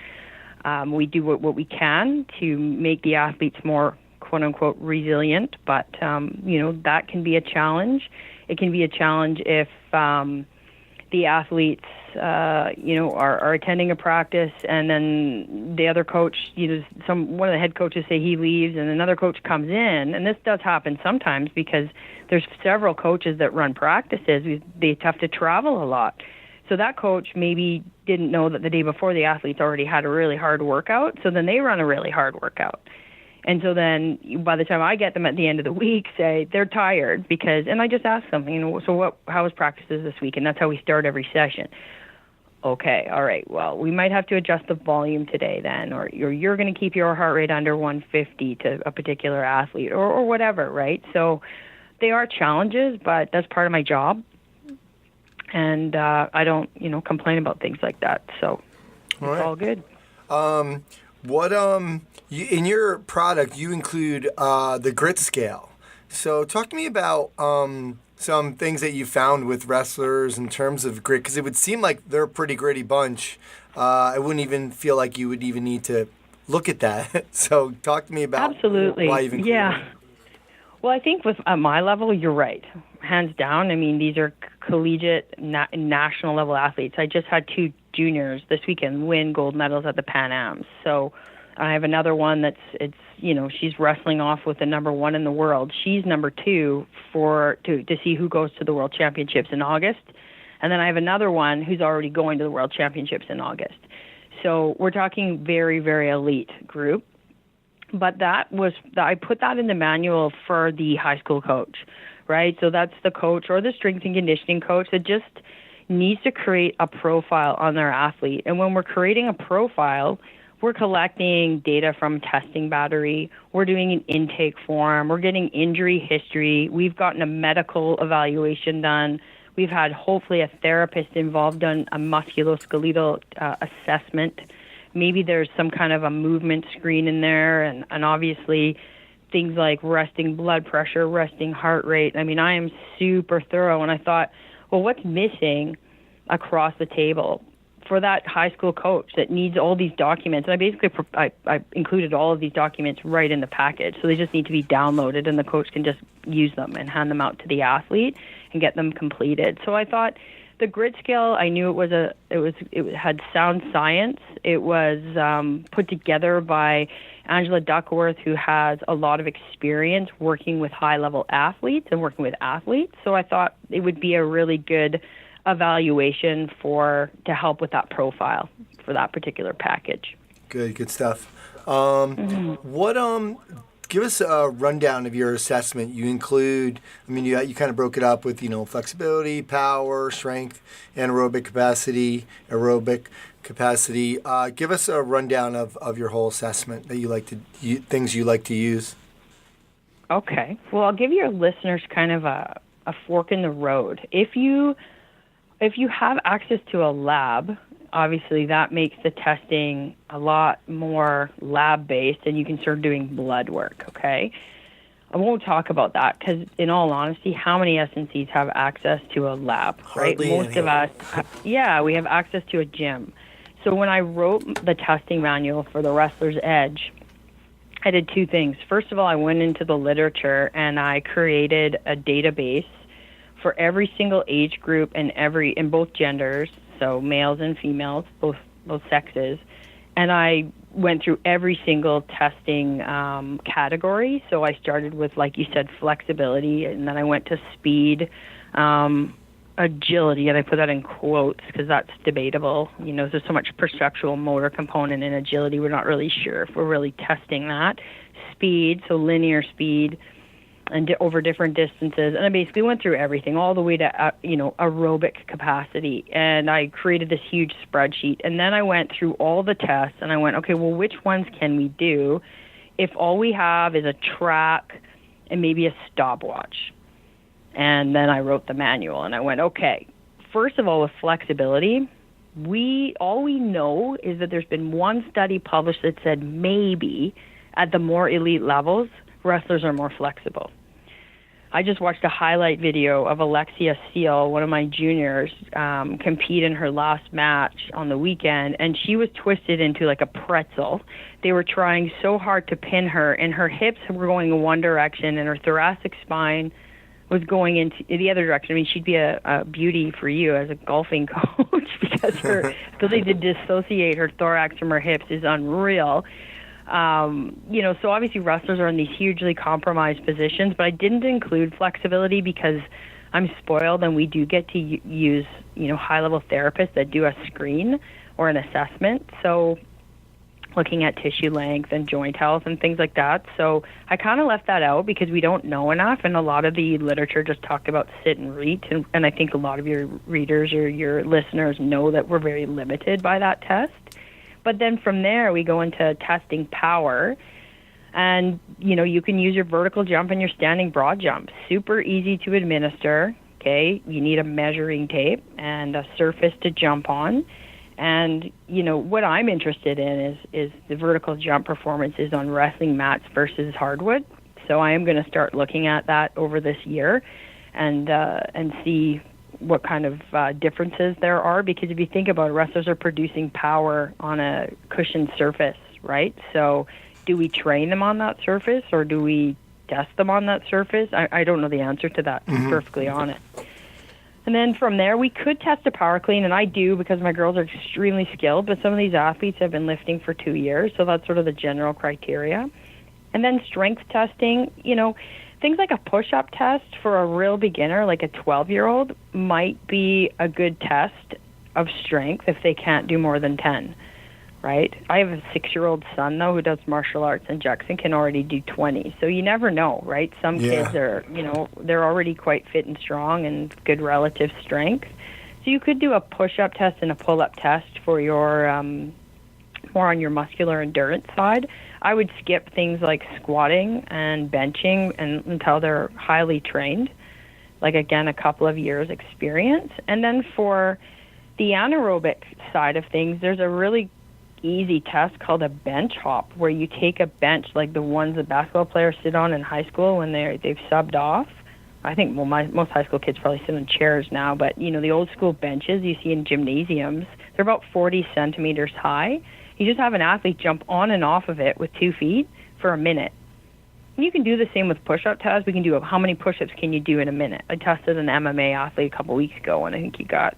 We do what we can to make the athletes more quote-unquote resilient, but, that can be a challenge. It can be a challenge if the athletes, are attending a practice, and then the other coach, one of the head coaches say he leaves, and another coach comes in. And this does happen sometimes because there's several coaches that run practices. They have to travel a lot. So that coach maybe didn't know that the day before the athletes already had a really hard workout, so then they run a really hard workout. And so then by the time I get them at the end of the week, say they're tired and I just ask them, so how was practices this week? And that's how we start every session. Okay, all right, well, we might have to adjust the volume today then, or you're going to keep your heart rate under 150 to a particular athlete or whatever, right? So they are challenges, but that's part of my job. And I don't, complain about things like that. So it's all good. In your product, you include the grit scale. So talk to me about some things that you found with wrestlers in terms of grit, because it would seem like they're a pretty gritty bunch. I wouldn't even feel like you would even need to look at that. So talk to me about Absolutely. Why you've included it. Well, I think at my level, you're right. Hands down. I mean, these are collegiate, national level athletes. I just had 2 juniors this weekend win gold medals at the Pan Ams. So I have another one she's wrestling off with the number 1 in the world. She's number 2 to see who goes to the World Championships in August. And then I have another one who's already going to the World Championships in August. So we're talking very, very elite group. But I put that in the manual for the high school coach, right? So that's the coach or the strength and conditioning coach that just needs to create a profile on their athlete. And when we're creating a profile, we're collecting data from testing battery. We're doing an intake form. We're getting injury history. We've gotten a medical evaluation done. We've had hopefully a therapist involved on a musculoskeletal assessment. Maybe there's some kind of a movement screen in there, and obviously things like resting blood pressure, resting heart rate. I mean, I am super thorough, and I thought, well, what's missing across the table for that high school coach that needs all these documents? And I included all of these documents right in the package, so they just need to be downloaded, and the coach can just use them and hand them out to the athlete and get them completed. So I thought, the grit scale, I knew it had sound science. It was put together by Angela Duckworth, who has a lot of experience working with high-level athletes and working with athletes. So I thought it would be a really good evaluation to help with that profile for that particular package. Good stuff. Give us a rundown of your assessment. You include, you kind of broke it up with, flexibility, power, strength, anaerobic capacity, aerobic capacity. Give us a rundown of your whole assessment that things you like to use. Okay. Well, I'll give your listeners kind of a fork in the road. If you have access to a lab, obviously that makes the testing a lot more lab-based, and you can start doing blood work, okay? I won't talk about that because, in all honesty, how many S&Cs have access to a lab, right? Hardly Most any. of us, we have access to a gym. So when I wrote the testing manual for the Wrestler's Edge, I did two things. First of all, I went into the literature and I created a database for every single age group and in both genders, so males and females, both sexes, and I went through every single testing category. So I started with, like you said, flexibility, and then I went to speed, agility, and I put that in quotes because that's debatable. There's so much perceptual motor component in agility. We're not really sure if we're really testing that. Speed, so linear speed, and over different distances. And I basically went through everything all the way to, aerobic capacity. And I created this huge spreadsheet. And then I went through all the tests and I went, okay, well, which ones can we do if all we have is a track and maybe a stopwatch? And then I wrote the manual and I went, okay, first of all, with flexibility, all we know is that there's been one study published that said maybe at the more elite levels, wrestlers are more flexible. I just watched a highlight video of Alexia Seal, one of my juniors, compete in her last match on the weekend, and she was twisted into like a pretzel. They were trying so hard to pin her, and her hips were going in one direction, and her thoracic spine was going into the other direction. She'd be a beauty for you as a golfing coach because her ability to dissociate her thorax from her hips is unreal. So obviously wrestlers are in these hugely compromised positions, but I didn't include flexibility because I'm spoiled and we do get to use, high-level therapists that do a screen or an assessment. So looking at tissue length and joint health and things like that. So I kind of left that out because we don't know enough, and a lot of the literature just talked about sit and reach, and I think a lot of your readers or your listeners know that we're very limited by that test. But then from there, we go into testing power. And, you can use your vertical jump and your standing broad jump. Super easy to administer, okay? You need a measuring tape and a surface to jump on. And, what I'm interested in is the vertical jump performances on wrestling mats versus hardwood. So I am going to start looking at that over this year and see what kind of differences there are, because if you think about it, wrestlers are producing power on a cushioned surface, right? So do we train them on that surface or do we test them on that surface? I don't know the answer to that, to be perfectly honest. And then from there, we could test a power clean, and I do because my girls are extremely skilled, but some of these athletes have been lifting for 2 years, so that's sort of the general criteria. And then strength testing, things like a push-up test for a real beginner, like a 12-year-old, might be a good test of strength if they can't do more than 10, right? I have a 6-year-old son, though, who does martial arts, and Jackson can already do 20. So you never know, right? Some kids are, they're already quite fit and strong and good relative strength. So you could do a push-up test and a pull-up test for your more on your muscular endurance side. I would skip things like squatting and benching until they're highly trained, like, again, a couple of years experience. And then for the anaerobic side of things, there's a really easy test called a bench hop, where you take a bench like the ones that basketball players sit on in high school when they've subbed off. I think most high school kids probably sit on chairs now, but, the old school benches you see in gymnasiums, they're about 40 centimeters high. You just have an athlete jump on and off of it with 2 feet for a minute. And you can do the same with push-up tests. We can do how many push-ups can you do in a minute. I tested an MMA athlete a couple weeks ago, and I think he got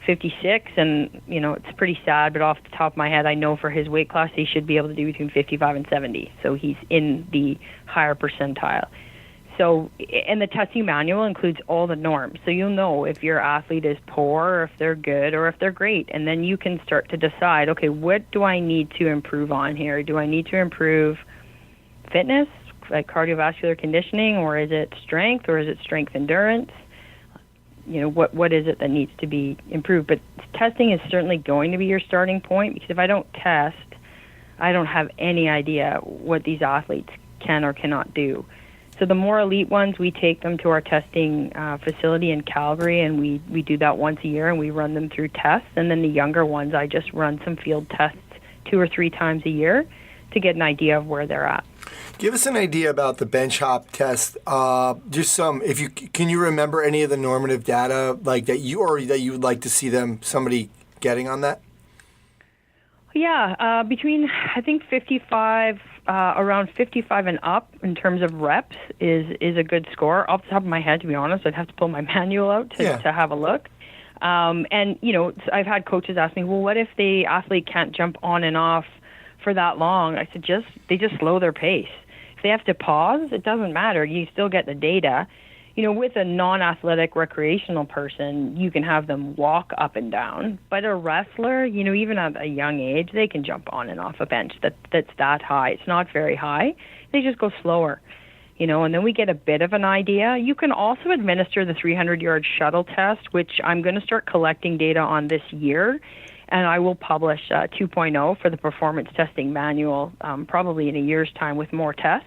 56, and, it's pretty sad, but off the top of my head, I know for his weight class, he should be able to do between 55 and 70. So he's in the higher percentile. So, and the testing manual includes all the norms. So you'll know if your athlete is poor, or if they're good, or if they're great. And then you can start to decide, okay, what do I need to improve on here? Do I need to improve fitness, like cardiovascular conditioning, or is it strength, or is it strength endurance? You know, what is it that needs to be improved? But testing is certainly going to be your starting point, because if I don't test, I don't have any idea what these athletes can or cannot do. So the more elite ones, we take them to our testing facility in Calgary, and we do that once a year, and we run them through tests. And then the younger ones, I just run some field tests 2 or 3 times a year to get an idea of where they're at. Give us an idea about the bench hop test. Just some, can you remember any of the normative data like that you would like to see somebody getting on that? Yeah, between I think 55, around 55 and up in terms of reps is a good score. Off the top of my head, to be honest, I'd have to pull my manual out to have a look. And you know, I've had coaches ask me, well, what if the athlete can't jump on and off for that long? I said, they just slow their pace. If they have to pause, it doesn't matter. You still get the data. You know, with a non-athletic recreational person, you can have them walk up and down. But a wrestler, you know, even at a young age, they can jump on and off a bench that's that high. It's not very high. They just go slower, you know, and then we get a bit of an idea. You can also administer the 300-yard shuttle test, which I'm going to start collecting data on this year. And I will publish 2.0 for the performance testing manual probably in a year's time with more tests,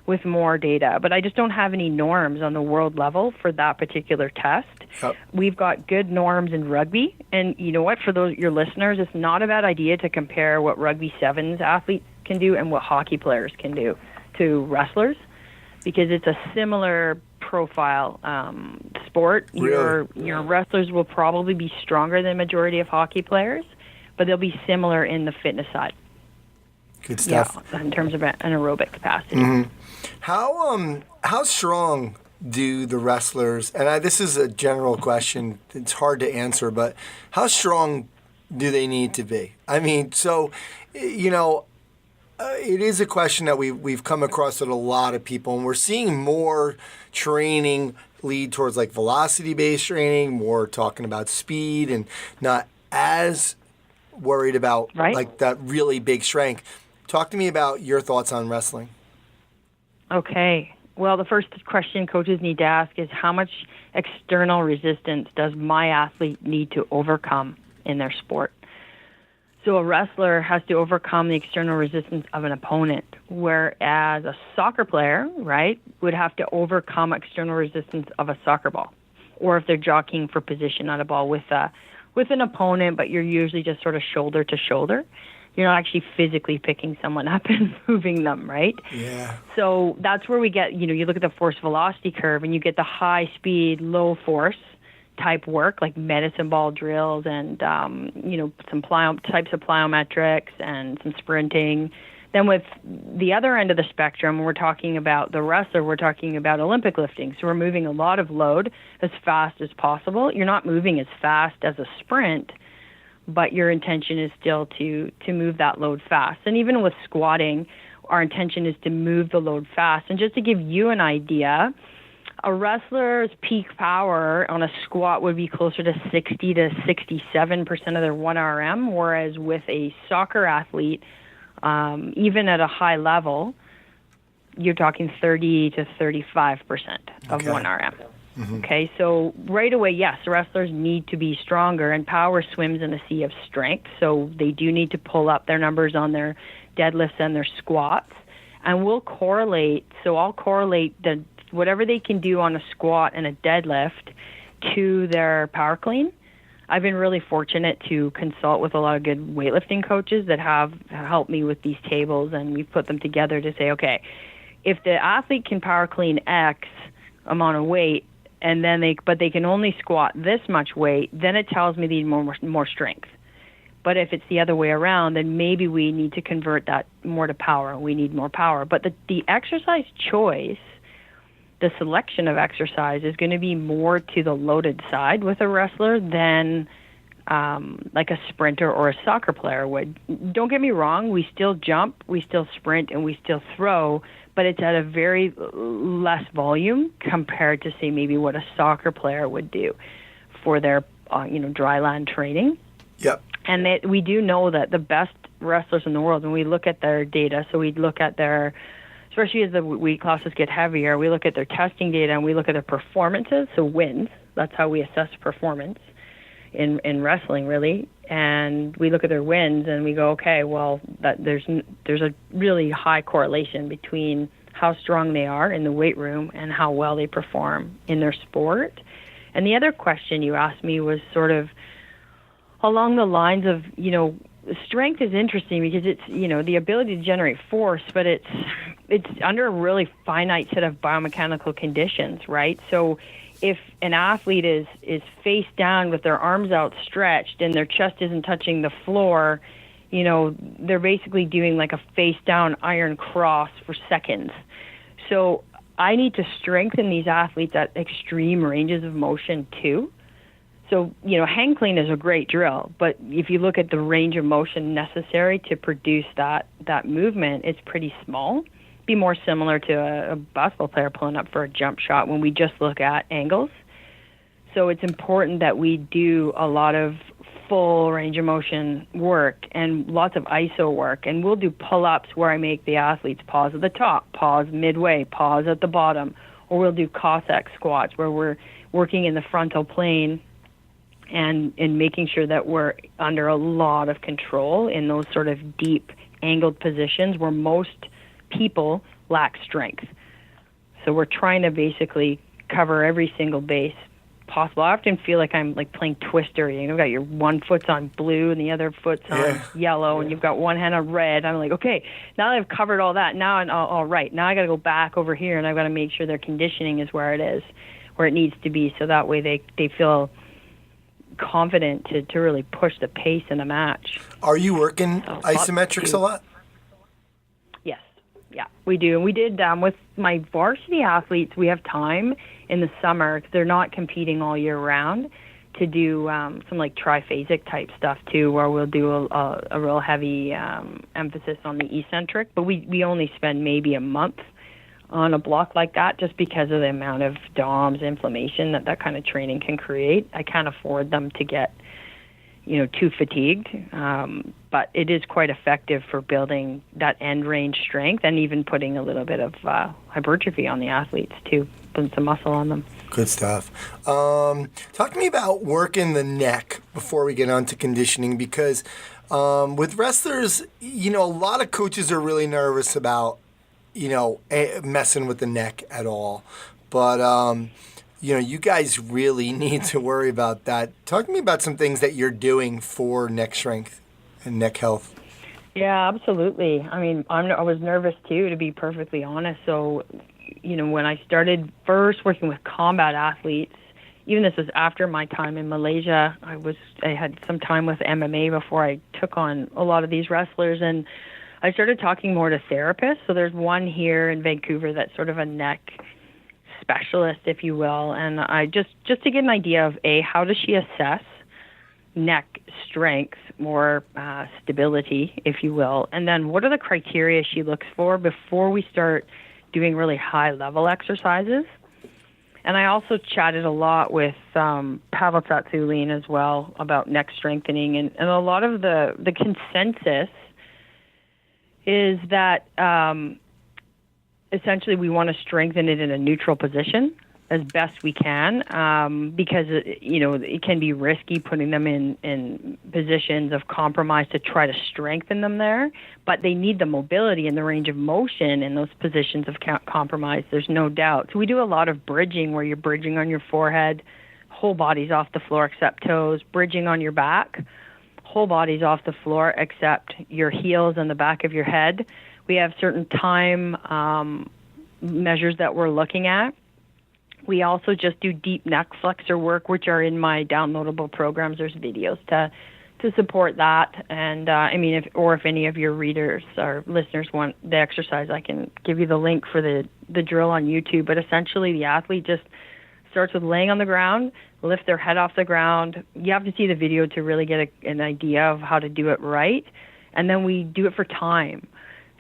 with more data. But I just don't have any norms on the world level for that particular test. Yep. We've got good norms in rugby. And you know what? For your listeners, it's not a bad idea to compare what rugby sevens athletes can do and what hockey players can do to wrestlers, because it's a similar profile sport. Really? Your wrestlers will probably be stronger than the majority of hockey players, but they'll be similar in the fitness side. Good stuff. Yeah, in terms of an aerobic capacity. Mm-hmm. How strong do the wrestlers, and this is a general question, it's hard to answer, but how strong do they need to be? I mean, so, you know, it is a question that we've come across with a lot of people, and we're seeing more training lead towards like velocity-based training, more talking about speed, and not as worried about like that really big strength. Talk to me about your thoughts on wrestling. Okay. Well, the first question coaches need to ask is, how much external resistance does my athlete need to overcome in their sport? So a wrestler has to overcome the external resistance of an opponent, whereas a soccer player, right, would have to overcome external resistance of a soccer ball. Or if they're jockeying for position on a ball with an opponent, but you're usually just sort of shoulder to shoulder. You're not actually physically picking someone up and moving them, right? Yeah. So that's where we get, you know, you look at the force velocity curve and you get the high speed, low force type work, like medicine ball drills and, you know, some types of plyometrics and some sprinting. Then with the other end of the spectrum, we're talking about the wrestler, we're talking about Olympic lifting. So we're moving a lot of load as fast as possible. You're not moving as fast as a sprint, but your intention is still to move that load fast. And even with squatting, our intention is to move the load fast. And just to give you an idea, a wrestler's peak power on a squat would be closer to 60 to 67% of their 1RM, whereas with a soccer athlete, even at a high level, you're talking 30 to 35% of 1RM. Mm-hmm. Okay, so right away, yes, wrestlers need to be stronger, and power swims in a sea of strength, so they do need to pull up their numbers on their deadlifts and their squats, and I'll correlate whatever they can do on a squat and a deadlift to their power clean. I've been really fortunate to consult with a lot of good weightlifting coaches that have helped me with these tables, and we've put them together to say, okay, if the athlete can power clean X amount of weight, and then they can only squat this much weight, then it tells me they need more strength. But if it's the other way around, then maybe we need to convert that more to power. We need more power. But the exercise choice, the selection of exercise, is going to be more to the loaded side with a wrestler than like a sprinter or a soccer player would. Don't get me wrong, we still jump, we still sprint, and we still throw, but it's at a very less volume compared to, say, maybe what a soccer player would do for their, dry land training. Yep. And we do know that the best wrestlers in the world, when we look at their data, so we look at their, especially as the weight classes get heavier, we look at their testing data and we look at their performances, so wins. That's how we assess performance in wrestling, really. And we look at their wins and we go, okay, well, there's a really high correlation between how strong they are in the weight room and how well they perform in their sport. And the other question you asked me was sort of along the lines of, strength is interesting because it's, the ability to generate force, but it's under a really finite set of biomechanical conditions, right? So if an athlete is face down with their arms outstretched and their chest isn't touching the floor, they're basically doing like a face down iron cross for seconds. So I need to strengthen these athletes at extreme ranges of motion too. So, hang clean is a great drill, but if you look at the range of motion necessary to produce that movement, it's pretty small. Be more similar to a basketball player pulling up for a jump shot when we just look at angles. So it's important that we do a lot of full range of motion work and lots of ISO work. And we'll do pull-ups where I make the athletes pause at the top, pause midway, pause at the bottom. Or we'll do Cossack squats where we're working in the frontal plane and making sure that we're under a lot of control in those sort of deep angled positions where most people lack strength. So we're trying to basically cover every single base possible. I often feel like I'm like playing Twister. You've got your one foot's on blue and the other foot's on yellow, and you've got one hand on red. I'm like, okay, now that I've covered all that, now I'm all right. Now I got to go back over here, and I've got to make sure their conditioning is where it is, where it needs to be, so that way they feel confident to really push the pace in a match. Are you working isometrics a lot? Yes. Yeah, we do. And we did with my varsity athletes, we have time in the summer because they're not competing all year round to do some like triphasic type stuff too, where we'll do a real heavy emphasis on the eccentric. But we only spend maybe a month on a block like that just because of the amount of DOMs, inflammation that kind of training can create. I can't afford them to get, too fatigued. But it is quite effective for building that end range strength and even putting a little bit of hypertrophy on the athletes too, putting some muscle on them. Good stuff. Talk to me about working the neck before we get on to conditioning, because with wrestlers, a lot of coaches are really nervous about messing with the neck at all. But, you guys really need to worry about that. Talk to me about some things that you're doing for neck strength and neck health. Yeah, absolutely. I mean, I was nervous too, to be perfectly honest. So, when I started first working with combat athletes, even this was after my time in Malaysia, I had some time with MMA before I took on a lot of these wrestlers, and I started talking more to therapists. So there's one here in Vancouver that's sort of a neck specialist, if you will. And I just to get an idea of how does she assess neck strength, more stability, if you will. And then what are the criteria she looks for before we start doing really high level exercises. And I also chatted a lot with Pavel Tsatsouline as well about neck strengthening. And a lot of the consensus is that essentially we want to strengthen it in a neutral position as best we can, because it can be risky putting them in positions of compromise to try to strengthen them there. But they need the mobility and the range of motion in those positions of compromise. There's no doubt. So we do a lot of bridging, where you're bridging on your forehead, whole body's off the floor except toes, bridging on your back, whole body's off the floor except your heels and the back of your head. We have certain time measures that we're looking at. We also just do deep neck flexor work, which are in my downloadable programs. There's videos to support that. And if any of your readers or listeners want the exercise, I can give you the link for the drill on YouTube. But essentially, the athlete just starts with laying on the ground, lift their head off the ground. You have to see the video to really get an idea of how to do it right. And then we do it for time.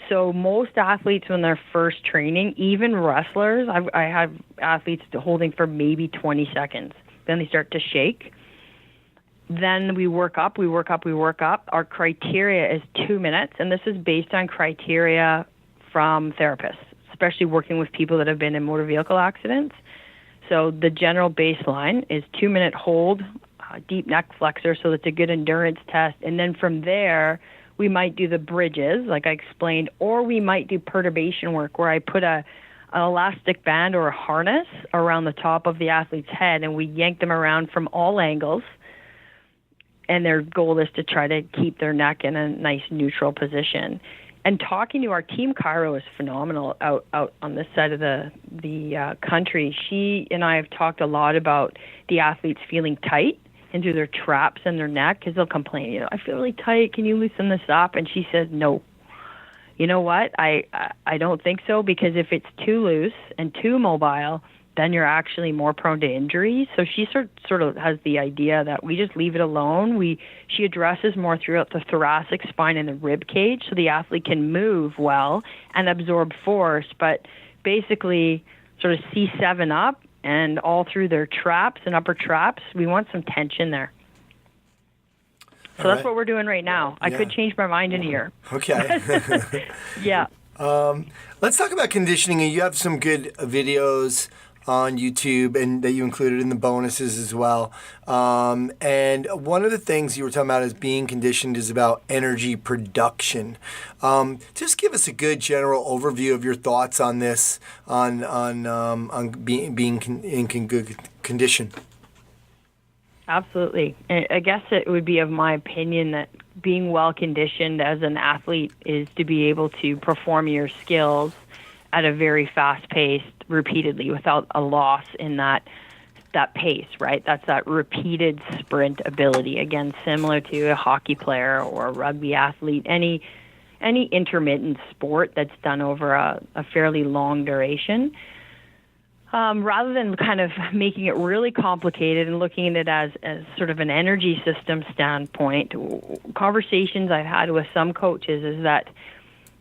So most athletes, when they're first training, even wrestlers, I have athletes holding for maybe 20 seconds. Then they start to shake. Then we work up. Our criteria is 2 minutes, and this is based on criteria from therapists, especially working with people that have been in motor vehicle accidents. So the general baseline is 2 minute hold, deep neck flexor, so that's a good endurance test. And then from there, we might do the bridges, like I explained, or we might do perturbation work where I put an elastic band or a harness around the top of the athlete's head, and we yank them around from all angles. And their goal is to try to keep their neck in a nice neutral position. And talking to our team chiro is phenomenal out on this side of the country. She and I have talked a lot about the athletes feeling tight into their traps and their neck, because they'll complain, I feel really tight, can you loosen this up? And she says, no. You know what? I don't think so, because if it's too loose and too mobile, then you're actually more prone to injury. So she sort of has the idea that we just leave it alone. She addresses more throughout the thoracic spine and the rib cage, so the athlete can move well and absorb force, but basically sort of C7 up and all through their traps and upper traps. We want some tension there. So that's what we're doing right now. I could change my mind in a year. Okay. Yeah. Let's talk about conditioning. You have some good videos on YouTube, and that you included in the bonuses as well. And one of the things you were talking about as being conditioned is about energy production. Just give us a good general overview of your thoughts on this, on being in good condition. Absolutely. I guess it would be of my opinion that being well conditioned as an athlete is to be able to perform your skills at a very fast pace repeatedly without a loss in that pace, right? That's that repeated sprint ability. Again, similar to a hockey player or a rugby athlete, any intermittent sport that's done over a fairly long duration. Rather than kind of making it really complicated and looking at it as sort of an energy system standpoint, conversations I've had with some coaches is that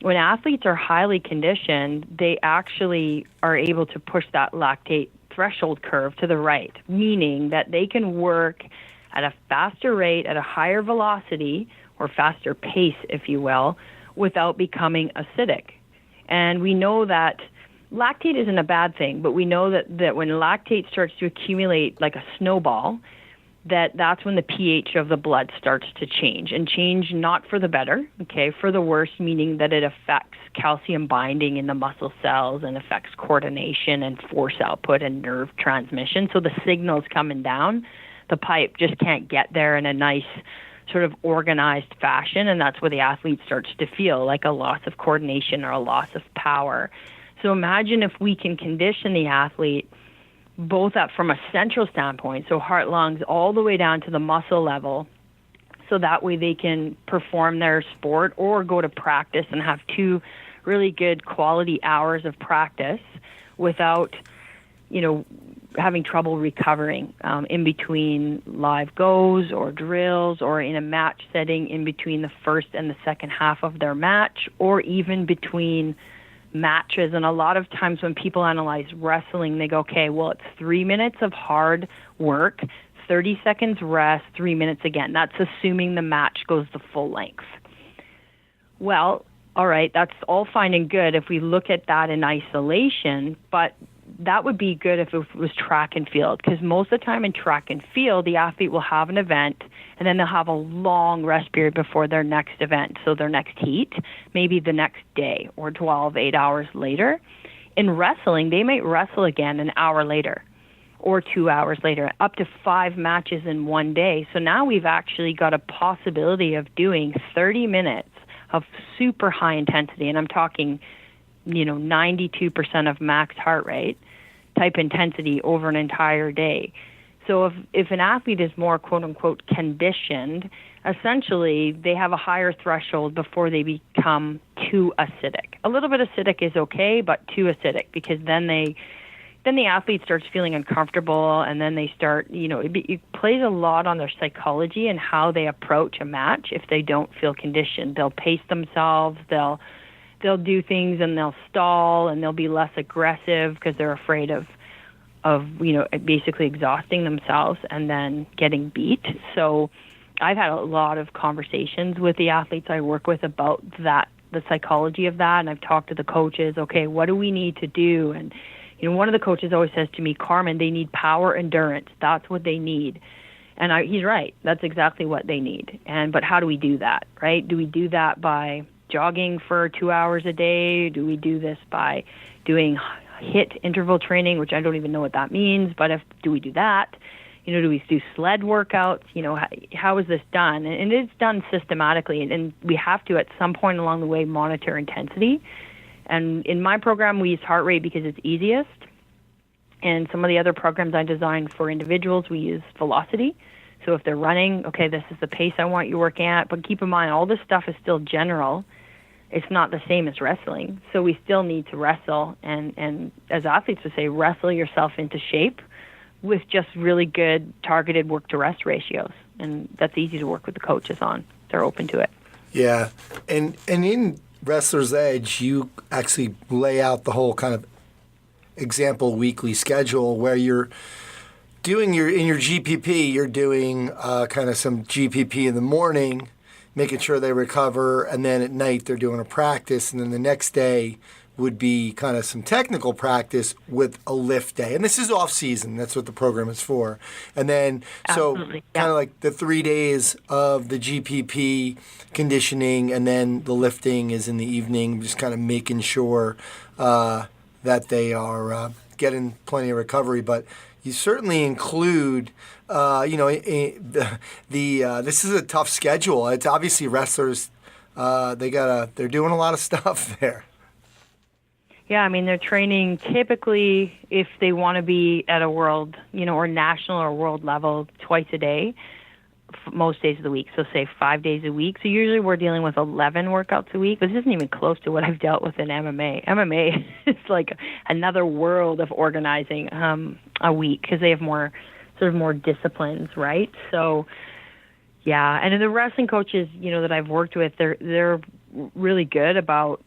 when athletes are highly conditioned, they actually are able to push that lactate threshold curve to the right, meaning that they can work at a faster rate, at a higher velocity, or faster pace, if you will, without becoming acidic. And we know that lactate isn't a bad thing, but we know that when lactate starts to accumulate like a snowball, that's when the pH of the blood starts to change, and change not for the better, okay, for the worse, meaning that it affects calcium binding in the muscle cells and affects coordination and force output and nerve transmission. So the signal's coming down. The pipe just can't get there in a nice sort of organized fashion, and that's where the athlete starts to feel like a loss of coordination or a loss of power. So imagine if we can condition the athlete both up from a central standpoint, so heart, lungs, all the way down to the muscle level, so that way they can perform their sport or go to practice and have 2 really good quality hours of practice without, having trouble recovering in between live goes or drills, or in a match setting in between the first and the second half of their match, or even between matches. And a lot of times when people analyze wrestling, they go, okay, well, it's 3 minutes of hard work, 30 seconds rest, 3 minutes again. That's assuming the match goes the full length. Well, all right, that's all fine and good if we look at that in isolation, but that would be good if it was track and field, because most of the time in track and field, the athlete will have an event and then they'll have a long rest period before their next event, so their next heat, maybe the next day or 8 hours later. In wrestling, they might wrestle again an hour later or 2 hours later, up to 5 matches in one day. So now we've actually got a possibility of doing 30 minutes of super high intensity, and I'm talking 92% of max heart rate type intensity over an entire day. So if an athlete is more quote-unquote conditioned, essentially they have a higher threshold before they become too acidic. A little bit acidic is okay, but too acidic, because then the athlete starts feeling uncomfortable, and then they start, it plays a lot on their psychology and how they approach a match. If they don't feel conditioned, they'll pace themselves, they'll they'll do things and they'll stall and they'll be less aggressive because they're afraid of basically exhausting themselves and then getting beat. So I've had a lot of conversations with the athletes I work with about that, the psychology of that, and I've talked to the coaches, okay, what do we need to do? And one of the coaches always says to me, Carmen, they need power endurance. That's what they need. And he's right. That's exactly what they need. But how do we do that, right? Do we do that by jogging for 2 hours a day? Do we do this by doing HIIT interval training, which I don't even know what that means, but do we do that? Do we do sled workouts? How is this done? And it's done systematically, and we have to, at some point along the way, monitor intensity. And in my program, we use heart rate because it's easiest. And some of the other programs I designed for individuals, we use velocity. So if they're running, okay, this is the pace I want you working at. But keep in mind, all this stuff is still general. It's not the same as wrestling. So we still need to wrestle. And as athletes would say, wrestle yourself into shape with just really good targeted work to rest ratios. And that's easy to work with the coaches on. They're open to it. Yeah. And in Wrestler's Edge, you actually lay out the whole kind of example weekly schedule where you're doing in your GPP, you're doing kind of some GPP in the morning, making sure they recover, and then at night they're doing a practice, and then the next day would be kind of some technical practice with a lift day. And this is off season. That's what the program is for. And then, Absolutely. Kind of like the 3 days of the GPP conditioning, and then the lifting is in the evening, just kind of making sure that they are getting plenty of recovery. But you certainly include, this is a tough schedule. It's obviously wrestlers, they're doing a lot of stuff there. Yeah, I mean, they're training typically, if they want to be at a world, or national or world level, twice a day, most days of the week. So say 5 days a week. So usually we're dealing with 11 workouts a week. This isn't even close to what I've dealt with in MMA. MMA is like another world of organizing a week because they have more disciplines, right? So, yeah. And in the wrestling coaches, that I've worked with, they're really good about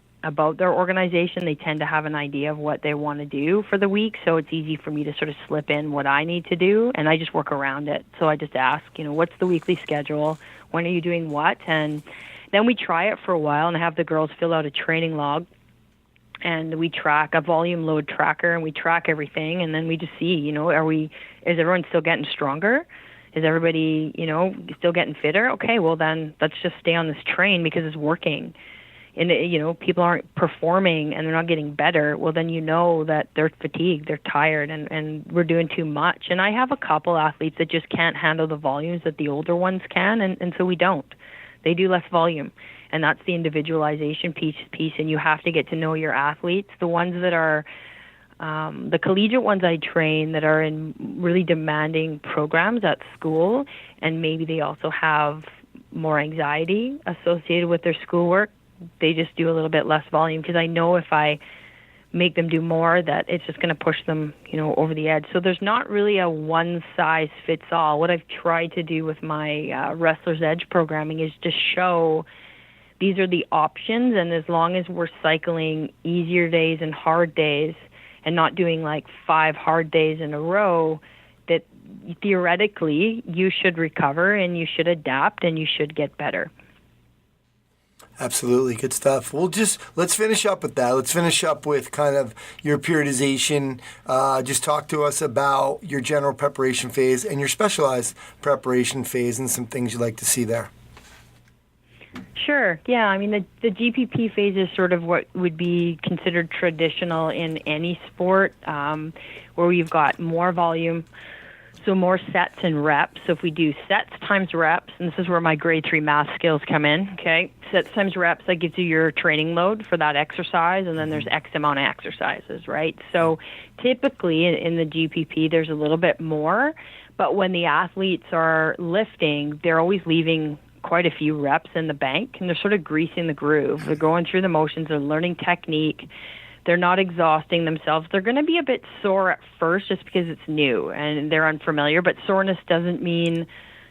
their organization. They tend to have an idea of what they want to do for the week, so it's easy for me to sort of slip in what I need to do, and I just work around it. So I just ask, what's the weekly schedule? When are you doing what? And then we try it for a while and have the girls fill out a training log, and we track a volume load tracker, and we track everything, and then we just see, is everyone still getting stronger? Is everybody, still getting fitter? Okay, well then let's just stay on this train because it's working. And, people aren't performing and they're not getting better, well, then that they're fatigued, they're tired, and we're doing too much. And I have a couple athletes that just can't handle the volumes that the older ones can, and so we don't. They do less volume, and that's the individualization piece, and you have to get to know your athletes. The ones that are the collegiate ones I train that are in really demanding programs at school, and maybe they also have more anxiety associated with their schoolwork, they just do a little bit less volume because I know if I make them do more that it's just going to push them, over the edge. So there's not really a one-size-fits-all. What I've tried to do with my Wrestler's Edge programming is to show these are the options, and as long as we're cycling easier days and hard days and not doing like 5 hard days in a row, that theoretically you should recover and you should adapt and you should get better. Absolutely. Good stuff. Let's finish up with that. Let's finish up with kind of your periodization. Just talk to us about your general preparation phase and your specialized preparation phase and some things you'd like to see there. Sure. Yeah. I mean, the GPP phase is sort of what would be considered traditional in any sport, where you've got more volume, so more sets and reps. So if we do sets times reps, and this is where my grade 3 math skills come in, okay? Sets times reps, that gives you your training load for that exercise, and then there's X amount of exercises, right? So typically in the GPP, there's a little bit more, but when the athletes are lifting, they're always leaving quite a few reps in the bank, and they're sort of greasing the groove. They're going through the motions, they're learning technique, they're not exhausting themselves. They're going to be a bit sore at first just because it's new and they're unfamiliar, but soreness doesn't mean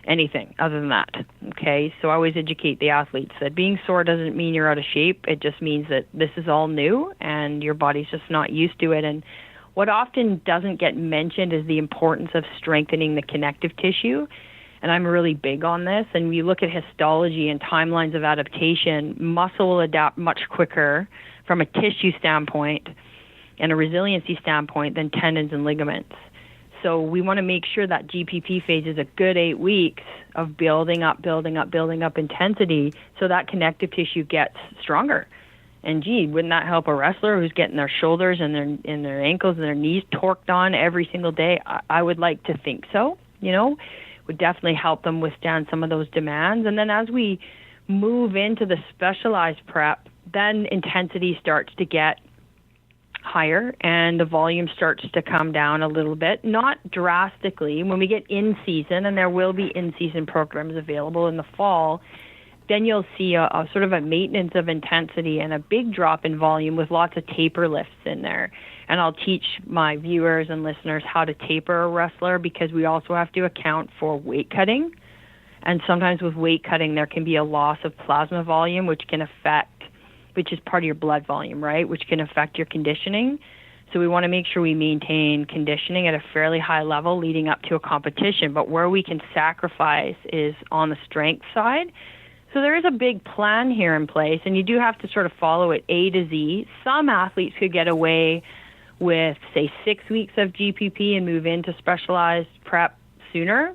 anything other than that. Okay, so I always educate the athletes that being sore doesn't mean you're out of shape. It just means that this is all new and your body's just not used to it. And what often doesn't get mentioned is the importance of strengthening the connective tissue. And I'm really big on this. And we look at histology and timelines of adaptation. Muscle will adapt much quicker from a tissue standpoint and a resiliency standpoint than tendons and ligaments. So we want to make sure that GPP phase is a good 8 weeks of building up intensity so that connective tissue gets stronger. And gee, wouldn't that help a wrestler who's getting their shoulders and their ankles and their knees torqued on every single day? I would like to think so, would definitely help them withstand some of those demands. And then as we move into the specialized prep, then intensity starts to get higher and the volume starts to come down a little bit, not drastically. When we get in season, and there will be in-season programs available in the fall, then you'll see a sort of a maintenance of intensity and a big drop in volume with lots of taper lifts in there. And I'll teach my viewers and listeners how to taper a wrestler, because we also have to account for weight cutting. And sometimes with weight cutting, there can be a loss of plasma volume, which is part of your blood volume, right? Which can affect your conditioning. So we want to make sure we maintain conditioning at a fairly high level leading up to a competition. But where we can sacrifice is on the strength side. So there is a big plan here in place, and you do have to sort of follow it A to Z. Some athletes could get away with, say, 6 weeks of GPP and move into specialized prep sooner.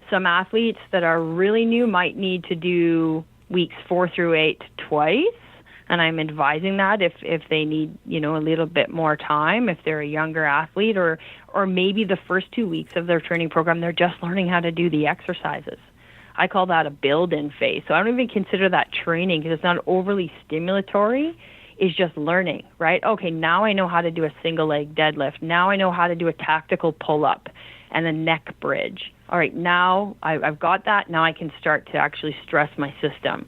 Some athletes that are really new might need to do weeks 4 through 8 twice. And I'm advising that if they need, a little bit more time, if they're a younger athlete, or maybe the first 2 weeks of their training program, they're just learning how to do the exercises. I call that a build-in phase. So I don't even consider that training because it's not overly stimulatory. It's just learning, right? Okay, now I know how to do a single leg deadlift. Now I know how to do a tactical pull-up and a neck bridge. All right, now I've got that. Now I can start to actually stress my system.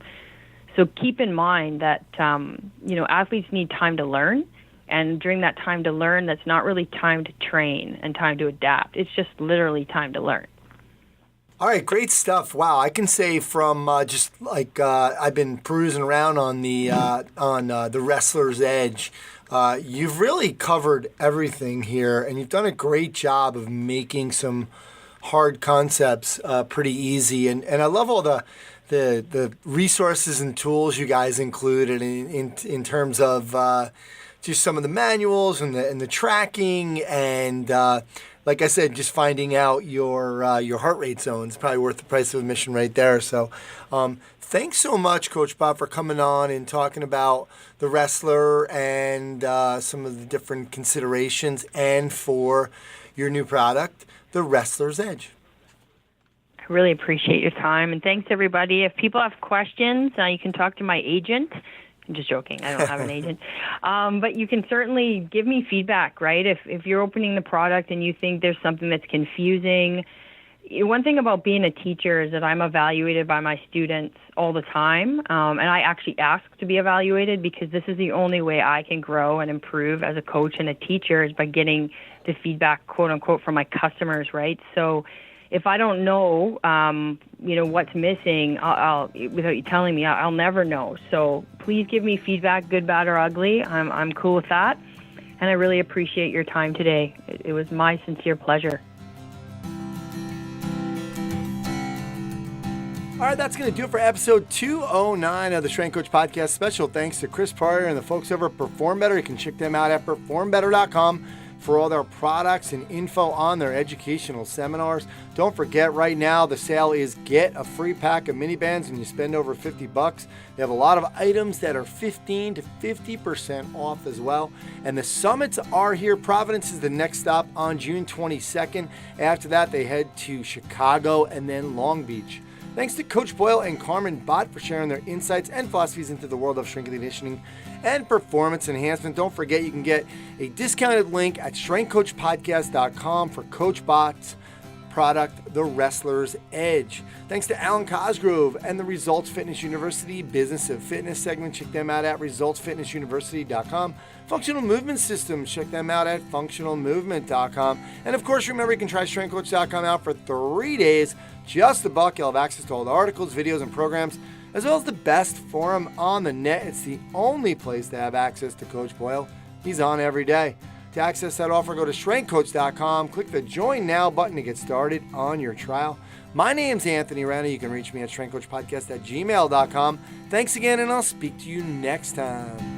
So keep in mind that, athletes need time to learn. And during that time to learn, that's not really time to train and time to adapt. It's just literally time to learn. All right, great stuff. Wow, I can say from I've been perusing around on the Wrestler's Edge. You've really covered everything here, and you've done a great job of making some hard concepts pretty easy. And I love all the resources and tools you guys included in terms of just some of the manuals and the tracking and. Like I said, just finding out your heart rate zone is probably worth the price of admission right there. So thanks so much, Coach Bott, for coming on and talking about the wrestler and some of the different considerations and for your new product, the Wrestler's Edge. I really appreciate your time. And thanks, everybody. If people have questions, you can talk to my agent. I'm just joking. I don't have an agent. But you can certainly give me feedback, right? If you're opening the product and you think there's something that's confusing. One thing about being a teacher is that I'm evaluated by my students all the time. And I actually ask to be evaluated because this is the only way I can grow and improve as a coach and a teacher is by getting the feedback, quote unquote, from my customers, right? So if I don't know, what's missing, I'll without you telling me, I'll never know. So please give me feedback, good, bad, or ugly. I'm cool with that. And I really appreciate your time today. It was my sincere pleasure. All right, that's going to do it for episode 209 of the Strength Coach Podcast. Special thanks to Chris Pryor and the folks over at Perform Better. You can check them out at performbetter.com. for all their products and info on their educational seminars. Don't forget, right now the sale is get a free pack of mini bands when you spend over $50. They have a lot of items that are 15 to 50% off as well. And the summits are here. Providence is the next stop on June 22nd. After that, they head to Chicago and then Long Beach. Thanks to Coach Boyle and Carmen Bott for sharing their insights and philosophies into the world of strength and conditioning and performance enhancement. Don't forget, you can get a discounted link at strengthcoachpodcast.com for Coach Bott's product, The Wrestler's Edge. Thanks to Alan Cosgrove and the Results Fitness University Business of Fitness segment. Check them out at resultsfitnessuniversity.com. Functional Movement Systems, check them out at functionalmovement.com. And of course, remember you can try strengthcoach.com out for 3 days. Just $1. You'll have access to all the articles, videos, and programs, as well as the best forum on the net. It's the only place to have access to Coach Boyle. He's on every day. To access that offer, go to strengthcoach.com, click the Join Now button to get started on your trial. My name's Anthony Rana. You can reach me at strengthcoachpodcast@gmail.com. Thanks again, and I'll speak to you next time.